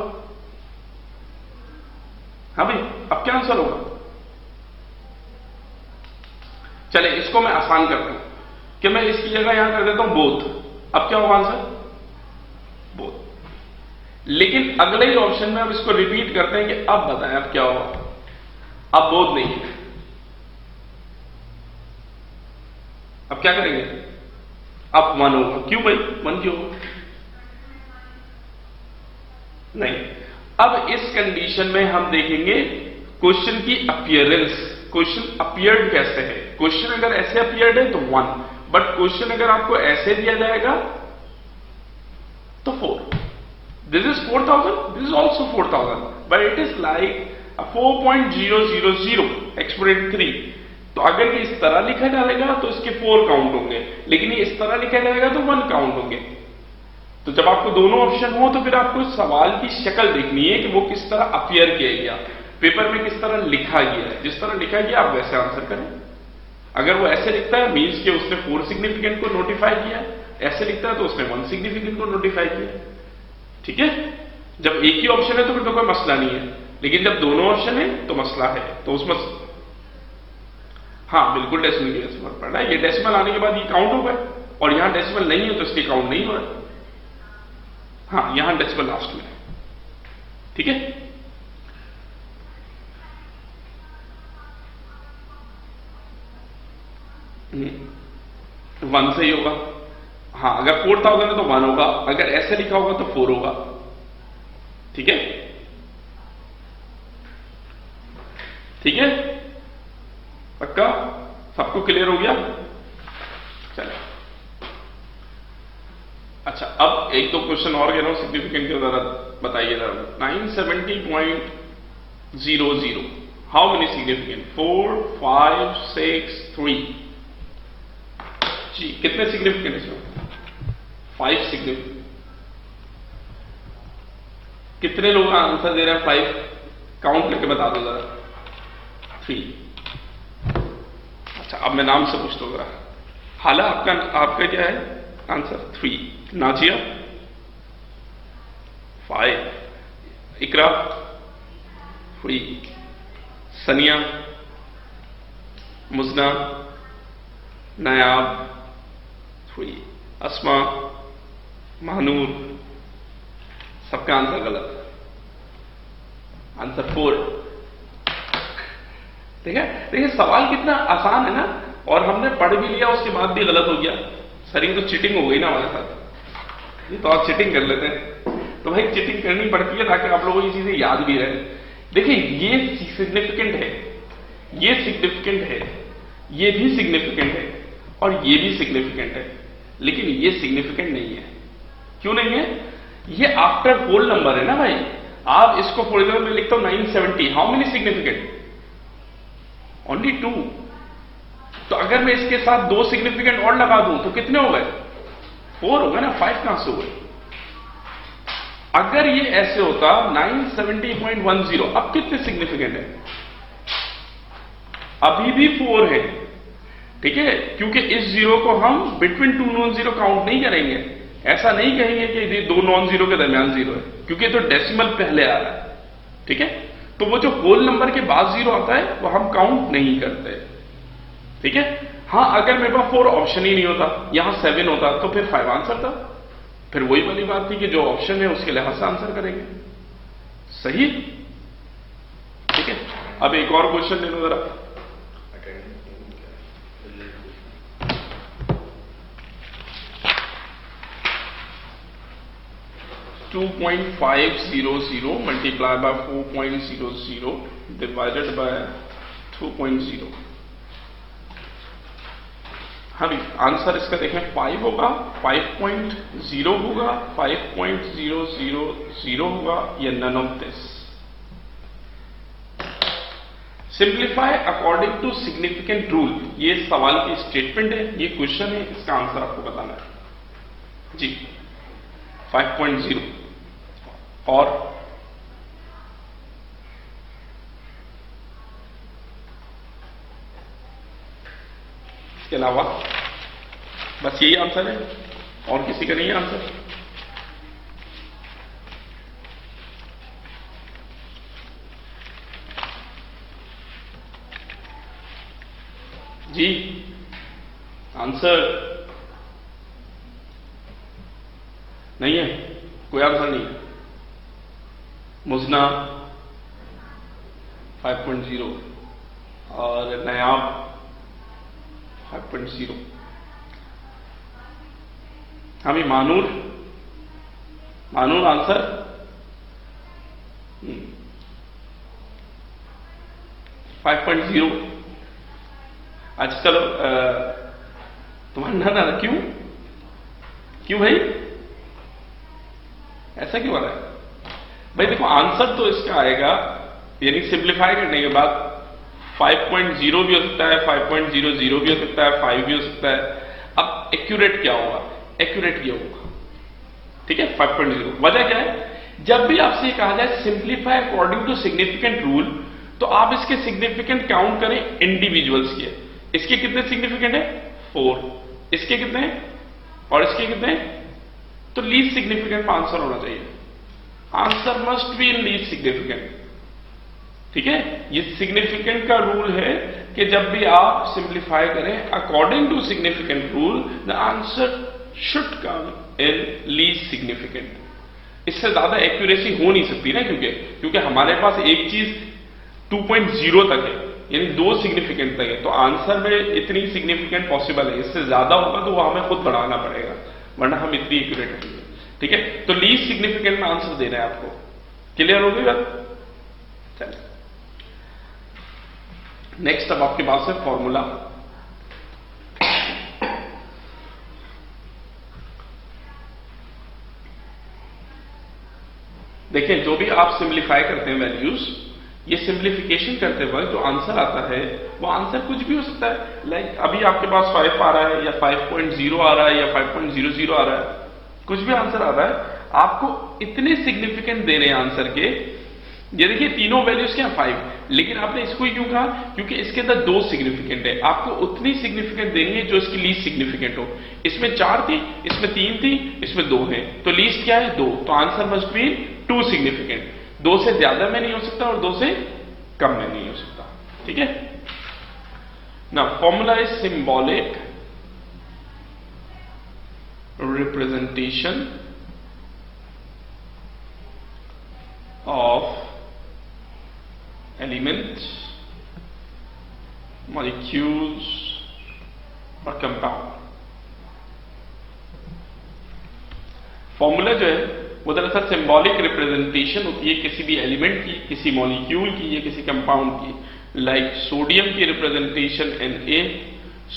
हाँ भाई, अब क्या आंसर होगा? चले इसको मैं आसान करता हूं कि मैं इसकी जगह यहां कर देता हूं बोथ। अब क्या होगा आंसर? बोथ। लेकिन अगले ही ऑप्शन में हम इसको रिपीट करते हैं कि अब बताएं अब क्या होगा। अब बोथ नहीं है, अब क्या करेंगे? अब 1 होगा। क्यों भाई 1 क्यों होगा? नहीं। अब इस कंडीशन में हम देखेंगे क्वेश्चन की अपीयरेंस। क्वेश्चन अपीयर्ड कैसे है? क्वेश्चन अगर ऐसे अपीयर्ड है तो 1, बट क्वेश्चन अगर आपको ऐसे दिया जाएगा तो 4। This is 4000, this is also 4000, but it is like 4.000 exponent 3। तो अगर ये इस तरह लिखा जाएगा तो इसके 4 काउंट होंगे, लेकिन ये इस तरह लिखा जाएगा तो 1 काउंट होंगे। तो जब आपको दोनों ऑप्शन हो तो फिर आपको सवाल की शक्ल देखनी है कि वो किस तरह अपीयर किया गया, पेपर में किस तरह लिखा गया है। जिस तरह लिखा गया आप वैसे आंसर करें। अगर वो ऐसे लिखता है मीन्स कि उसने 4 सिग्निफिकेंट को नोटिफाई किया, ऐसे लिखता है तो उसने 1 सिग्निफिकेंट को नोटिफाई किया। ठीक है। जब एक ही ऑप्शन है तो फिर तो कोई मसला नहीं है, लेकिन जब दोनों ऑप्शन है तो मसला है। तो उसमें हाँ बिल्कुल डेसिमल की वजह से फर्क पड़ रहा है। ये डेसिमल आने के बाद ये काउंट हो गए और यहां डेसिमल नहीं है तो इसके काउंट नहीं हो रहा। हाँ यहां डेसिमल लास्ट में है। ठीक है। तो 1 से ही होगा। हाँ अगर 4000 है तो 1 होगा, अगर ऐसे लिखा होगा तो 4 होगा। ठीक है। ठीक है, पक्का सबको क्लियर हो गया? चलो अच्छा, अब एक दो क्वेश्चन और कह रहा हूं सिग्निफिकेंट के जरा बताइए जरा। 970.00 हाउ मेनी सिग्निफिकेंट? 4, 5, 6, 3। जी कितने सिग्निफिकेंट इसमें? 5 सिग्निफिकेंट। कितने लोग आंसर दे रहे हैं 5? काउंट करके बता दो जरा। 3। अच्छा अब मैं नाम से पूछता हूं जरा। हाला आपका क्या है आंसर? 3। नाजिया 5। इकरा 3। सनिया, मुजना, नायाब 3। अस्मा, महानूर, सबका आंसर गलत। आंसर 4। ठीक है। देखिए सवाल कितना आसान है ना, और हमने पढ़ भी लिया उसके बाद भी गलत हो गया। सर ये तो चीटिंग हो गई ना हमारे साथ, ये तो आप चीटिंग कर लेते हैं। तो भाई चीटिंग करनी पड़ती है ताकि आप लोगों को ये चीजें याद भी रहे। देखिए ये सिग्निफिकेंट है, ये सिग्निफिकेंट है, ये भी सिग्निफिकेंट है और ये भी सिग्निफिकेंट है, लेकिन ये सिग्निफिकेंट नहीं है। क्यों नहीं है? ये आफ्टर होल नंबर है ना भाई। आप इसको फॉर एग्जाम्पल मैं लिखता हूं 970, हाउ मेनी सिग्निफिकेंट? ओनली 2। तो अगर मैं इसके साथ 2 सिग्निफिकेंट और लगा दूं तो कितने हो गए? 4 हो गए ना, 5 कहां से हो गए? अगर ये ऐसे होता 970.10, अब कितने सिग्निफिकेंट है? अभी भी 4 है, ठीक है, क्योंकि इस जीरो को हम बिटवीन 2 नॉन जीरो काउंट नहीं करेंगे। ऐसा नहीं कहेंगे कि ये 2 नॉन जीरो के दरमियान जीरो है, क्योंकि तो डेसिमल पहले आ रहा है, ठीक है। तो वो जो होल नंबर के बाद जीरो आता है वो हम काउंट नहीं करते, ठीक है। हां, अगर मेरे पास 4 ऑप्शन ही नहीं होता, यहां 7 होता तो फिर 5 आंसर था। फिर वही वाली बात थी कि जो ऑप्शन है उसके लिहाज से आंसर करेंगे, सही, ठीक है। अब एक और क्वेश्चन ले लो जरा। 2.500 multiplied by 4.00 divided by 2.0। हाँ भी आंसर इसका देखें, 5 होगा, 5.0 होगा, 5.000 होगा, या none of this. Simplify according to significant rule, ये सवाल की स्टेटमेंट है, ये क्वेश्चन है, इसका आंसर आपको बताना है जी। 5.0 और इसके अलावा बस यही आंसर है, और किसी का नहीं है आंसर। जी आंसर नहीं है, कोई आंसर नहीं है। मुजना 5.0 और नायाब 5.0। हमें मानूर आंसर 5.0। अच्छा चलो, तुम्हारा ना क्यों भाई ऐसा क्यों आ रहा है भाई? देखो आंसर तो इसका आएगा, यानी सिंप्लीफाई करने के बाद 5.0 भी हो सकता है, 5.00 भी हो सकता है, 5 भी हो सकता है। अब एक्यूरेट क्या होगा? एक्यूरेट ये होगा, ठीक है, 5.0। वजह क्या है? जब भी आपसे कहा जाए simplify according to significant rule, तो आप इसके सिग्निफिकेंट काउंट करें इंडिविजुअल्स के। इसके कितने सिग्निफिकेंट है? 4। इसके कितने हैं? और इसके कितने हैं? तो लीस्ट सिग्निफिकेंट आंसर होना चाहिए। Answer must be in least significant, ठीक है। ये सिग्निफिकेंट का रूल है कि जब भी आप सिंप्लीफाई करें according to significant rule, the answer should come in least significant. इससे ज्यादा एक्यूरेसी हो नहीं सकती ना, क्योंकि हमारे पास एक चीज 2.0 तक है, यानी 2 सिग्निफिकेंट तक है, तो आंसर में इतनी सिग्निफिकेंट पॉसिबल है। इससे ज्यादा होगा तो वो हमें खुद बढ़ाना पड़ेगा, वरना हम इतनी एक्यूरेट नहीं है, ठीक है। तो लीस्ट सिग्निफिकेंट में आंसर देना है आपको। क्लियर हो गई बात? चलिए नेक्स्ट, अब आपके पास है फॉर्मूला। देखिए, जो भी आप सिंप्लीफाई करते हैं वैल्यूज, ये सिंप्लीफिकेशन करते वक्त जो आंसर आता है वो आंसर कुछ भी हो सकता है। लाइक अभी आपके पास 5 आ रहा है, या 5.0 आ रहा है, या 5.00 आ रहा है, कुछ भी आंसर आ रहा है। आपको इतने सिग्निफिकेंट देने हैं आंसर के। ये देखिए तीनों वैल्यूज क्या 5, लेकिन आपने इसको ही क्यों कहा? क्योंकि इसके अंदर 2 सिग्निफिकेंट है। आपको उतनी सिग्निफिकेंट देनी है जो इसकी लीस्ट सिग्निफिकेंट हो। इसमें 4 थी, इसमें 3 थी, इसमें 2 है, तो लीस्ट क्या है? 2। तो आंसर मस्ट बी 2 सिग्निफिकेंट। 2 से ज्यादा में नहीं हो सकता और 2 से कम में नहीं हो सकता, ठीक है ना। Formula is symbolic representation of elements, molecules और कंपाउंड। फॉर्मूला जो है वो दरअसल सिंबॉलिक रिप्रेजेंटेशन होती है किसी भी एलिमेंट की, किसी मॉलिक्यूल की या किसी कंपाउंड की। लाइक सोडियम की रिप्रेजेंटेशन Na,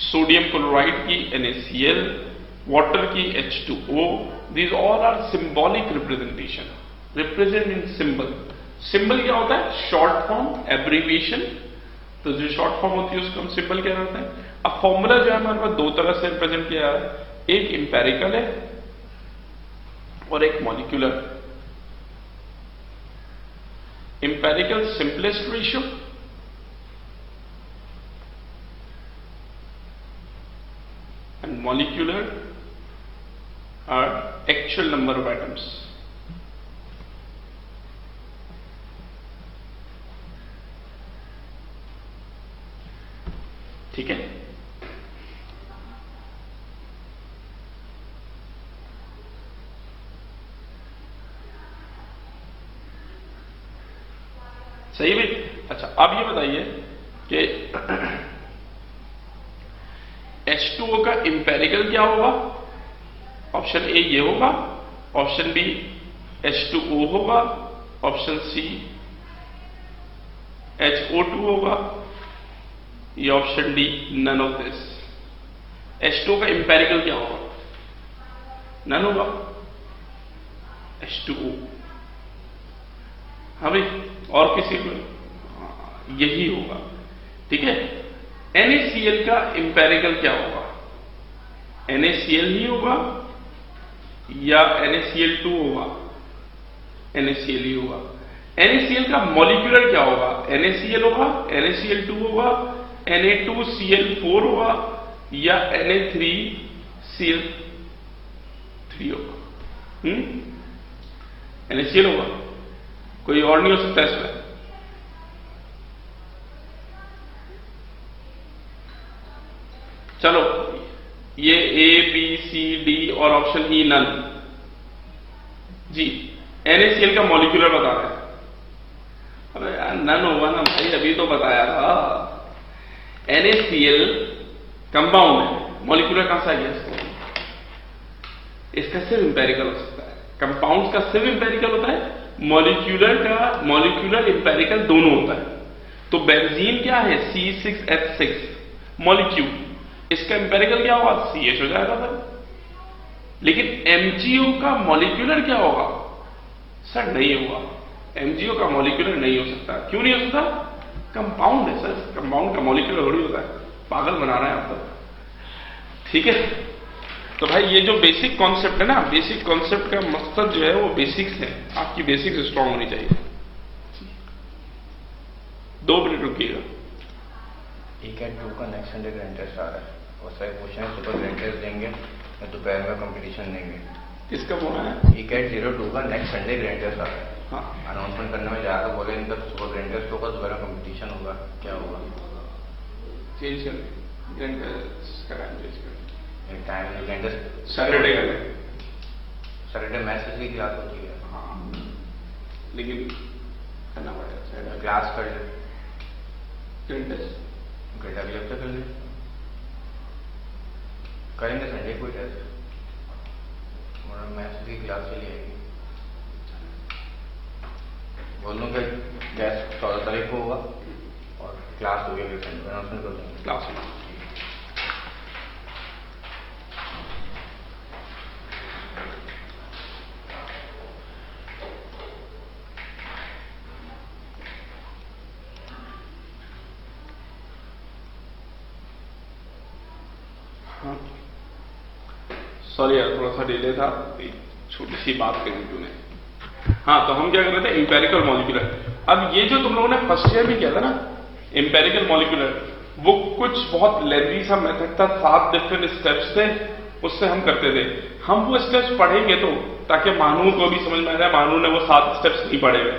सोडियम क्लोराइड की NaCl, वाटर की H2O, these all are symbolic representation, represent in symbol. Symbol क्या होता है? Short form, abbreviation. तो जो शॉर्ट फॉर्म होती है उसको हम सिंबल क्या करते हैं। अब फॉर्मूला जो है हमारे पास दो तरह से रिप्रेजेंट किया है, एक इंपेरिकल है और एक molecular. Empirical simplest ratio, and molecular are actual number of atoms. ठीक है, सही भाई। अच्छा अब ये बताइए कि H2O का इंपेरिकल क्या होगा? ऑप्शन ए ये होगा, ऑप्शन बी H2O होगा, ऑप्शन सी HO2 होगा, या option D none of this. H2O का इंपेरिकल क्या होगा? नन होगा, H2O। हाँ भाई, और किसी को यही होगा। ठीक है, NaCl का इंपेरिकल क्या होगा? NaCl ही होगा या NaCl2 होगा? NaCl ही होगा। NaCl का मॉलिक्यूलर क्या होगा? NaCl होगा, NaCl2 होगा, Na2Cl4 होगा या Na3Cl3 होगा? NaCl होगा, कोई और नहीं हो सकता इसमें। चलो ये A B C D और ऑप्शन ई नन। जी NaCl का मॉलिक्यूलर बता रहे हैं। अरे यार नन होगा ना भाई, अभी तो बताया था। NaCl कंपाउंड है, मॉलिक्यूलर कहां से आ गया इसको? इसका सिर्फ इंपेरिकल हो सकता है। कंपाउंड का सिर्फ इंपेरिकल होता है, मॉलिक्यूलर इंपेरिकल दोनों होता है। तो बेंजीन क्या है? C6H6 मॉलिक्यूल, इसका इंपेरिकल क्या होगा? CH हो जाएगा सर। लेकिन MgO का मॉलिक्यूलर क्या होगा? सर नहीं होगा, MgO का मॉलिक्यूलर नहीं हो सकता। क्यों नहीं हो सकता? कंपाउंड है सर, कंपाउंड का मॉलिक्यूलर थोड़ी होता है। पागल बना रहे हैं आप तक। ठीक है, तो भाई ये जो बेसिक कॉन्सेप्ट है ना, बेसिक कॉन्सेप्ट का मकसद जो है वो बेसिक्स है। आपकी बेसिक्स स्ट्रांग होनी चाहिए। 2 मिनट रुकिएगा। ECAT 2 का नेक्स्ट संडे ग्रैंड टेस्ट आ रहा है, उसका एक क्वेश्चन है, सुपर ग्रैंड टेस्ट देंगे या दोपहर में कंपटीशन देंगे। किसका बोला है? ECAT 02 का नेक्स्ट संडे ग्रैंड टेस्ट आ रहा है। हाँ, अनाउंसमेंट करने में जा रहा बोले इनका सुपर ग्रैंड टेस्ट होगा, दोपहर में कंपटीशन होगा, क्या होगा? चेंज कर ग्रैंड टेस्ट का टाइम ग्रैंड टेस्ट सैटरडे का। सैटरडे मैसेज की क्लास होती है। हाँ, लेकिन करना पड़ेगा क्लास कर ले, ग्रैंड टेस्ट अगले हफ्ते कर ले, करेंगे संडे कोई टेस्ट, मैथ्स की क्लास चली आएगी। बोलूँ कि टेस्ट 14 तारीख को होगा और क्लास होगी, अनाउंसमेंट कर देंगे क्लास में। सॉरी यार, थोड़ा सा डिले था, छोटी सी बात कही तूने। हाँ, तो हम क्या कर रहे थे? Empirical molecular. अब ये जो तुम लोगों ने फर्स्ट ईयर में किया था ना, इंपेरिकल मॉलिक्यूलर, वो कुछ बहुत लेंथी सा मेथड था, 7 डिफरेंट स्टेप्स थे, उससे हम करते थे। हम वो स्टेप्स पढ़ेंगे तो ताकि मानू को भी समझ में आ जाए, मानू ने वो 7 स्टेप्स नहीं पढ़े हुए,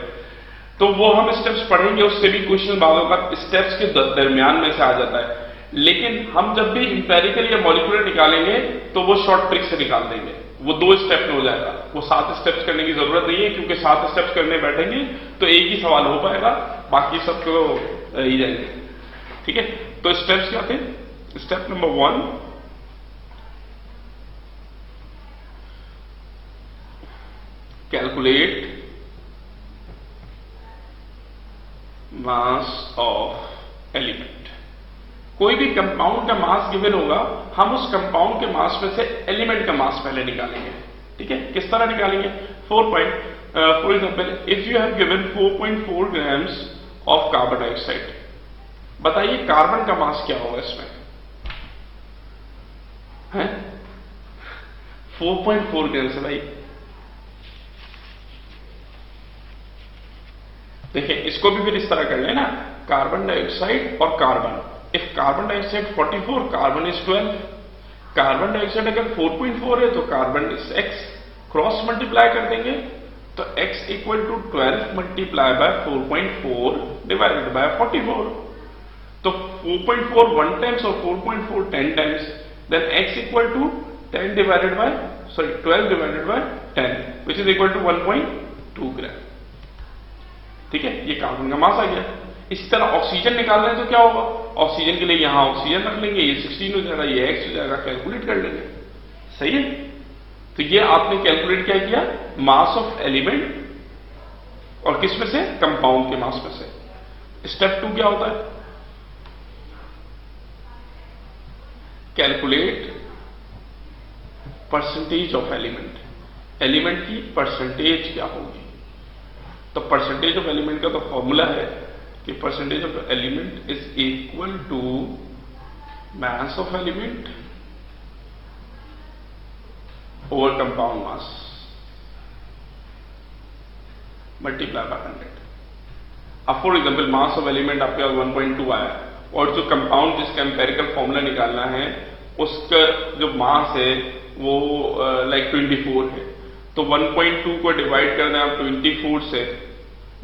तो वो हम स्टेप्स पढ़ेंगे, उससे भी क्वेश्चन बातों का स्टेप्स के दरमियान में से आ जाता है। लेकिन हम जब भी इंपेरिकल या मॉलिक्यूलर निकालेंगे तो वो शॉर्ट ट्रिक से निकाल देंगे, वो 2 स्टेप में हो जाएगा। वो 7 स्टेप्स करने की जरूरत नहीं है, क्योंकि 7 स्टेप्स करने बैठेंगे तो एक ही सवाल हो पाएगा, बाकी सब तो ही जाएंगे। ठीक है, तो स्टेप्स क्या थे? Step number 1, calculate mass of element. कोई भी कंपाउंड का मास गिवन होगा, हम उस कंपाउंड के मास में से एलिमेंट का मास पहले निकालेंगे। ठीक है, किस तरह निकालेंगे? 4 point. For example if you have given 4.4 grams of carbon dioxide, बताइए कार्बन का मास क्या होगा इसमें है? 4.4 grams है भाई। देखिए इसको भी फिर इस तरह कर लेना, कार्बन डाइऑक्साइड और carbon. If carbon dioxide 44, carbon is 12। Carbon dioxide अगर 4.4 है तो carbon is x, cross multiply कर देंगे तो x equal to 12 multiply by 4.4 divided by 44। तो 4.4 1 टाइम्स और 4.4 10 times, then x equal to 12 divided by 10 which is equal to 1.2 gram. ठीक है, ये कार्बन का मास आ गया। इसी तरह ऑक्सीजन निकालना है तो क्या होगा, ऑक्सीजन के लिए यहां ऑक्सीजन रख लेंगे, ये 16 हो जाएगा, ये x हो जाएगा, कैलकुलेट कर लेंगे। सही है, तो ये आपने कैलकुलेट क्या किया, मास ऑफ एलिमेंट और किस में से, कंपाउंड के मास में से। स्टेप 2 क्या होता है, calculate percentage of element. Element की परसेंटेज क्या होगी, तो परसेंटेज ऑफ एलिमेंट का तो फॉर्मूला है कि percentage of element is equal to mass of element over compound mass multiply by 100। अब for example mass of element आपके पास 1.2 आया और जो कंपाउंड जिसका एम्पेरिकल फॉर्मूला निकालना है उसका जो मास है वो लाइक 24 है, तो 1.2 को डिवाइड कर दें आप 24 से,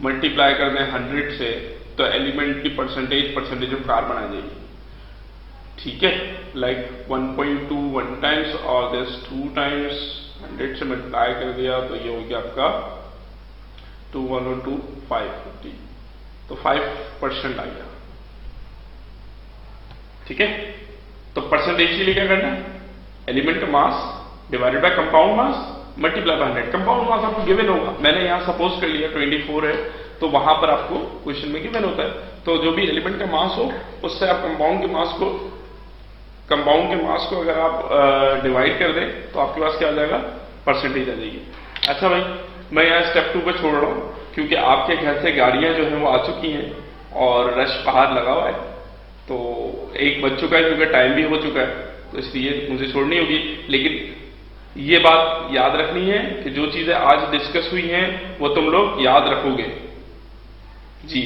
मल्टीप्लाई कर दें 100 से, तो एलिमेंट की परसेंटेज ऑफ कार्बन आ जाएगी। ठीक है, लाइक 1.2 1 टाइम्स और दिस 2 टाइम्स 100 से मल्टीप्लाई कर दिया तो ये हो गया आपका 2102 550, तो 5% आ गया। ठीक है, तो परसेंटेज के लिए क्या करना है, एलिमेंट का mass divided by compound mass multiply by 100। Compound mass आपको गिवन होगा, मैंने यहां सपोज कर लिया 24 है, तो वहां पर आपको क्वेश्चन में गिवन होता है, तो जो भी एलिमेंट का मास हो उससे आप कंपाउंड के मास को अगर आप डिवाइड कर दें तो आपके पास क्या आ जाएगा, परसेंटेज आ जाएगी। अच्छा भाई, मैं यहाँ स्टेप 2 पे छोड़ रहा हूं क्योंकि आपके घर से गाड़ियां जो है वो आ चुकी हैं और रश बाहर लगा हुआ है, तो 1 बज चुका है क्योंकि टाइम भी हो चुका है, तो इसलिए मुझे छोड़नी होगी। लेकिन ये बात याद रखनी है कि जो चीजें आज डिस्कस हुई हैं वो तुम लोग याद रखोगे जी।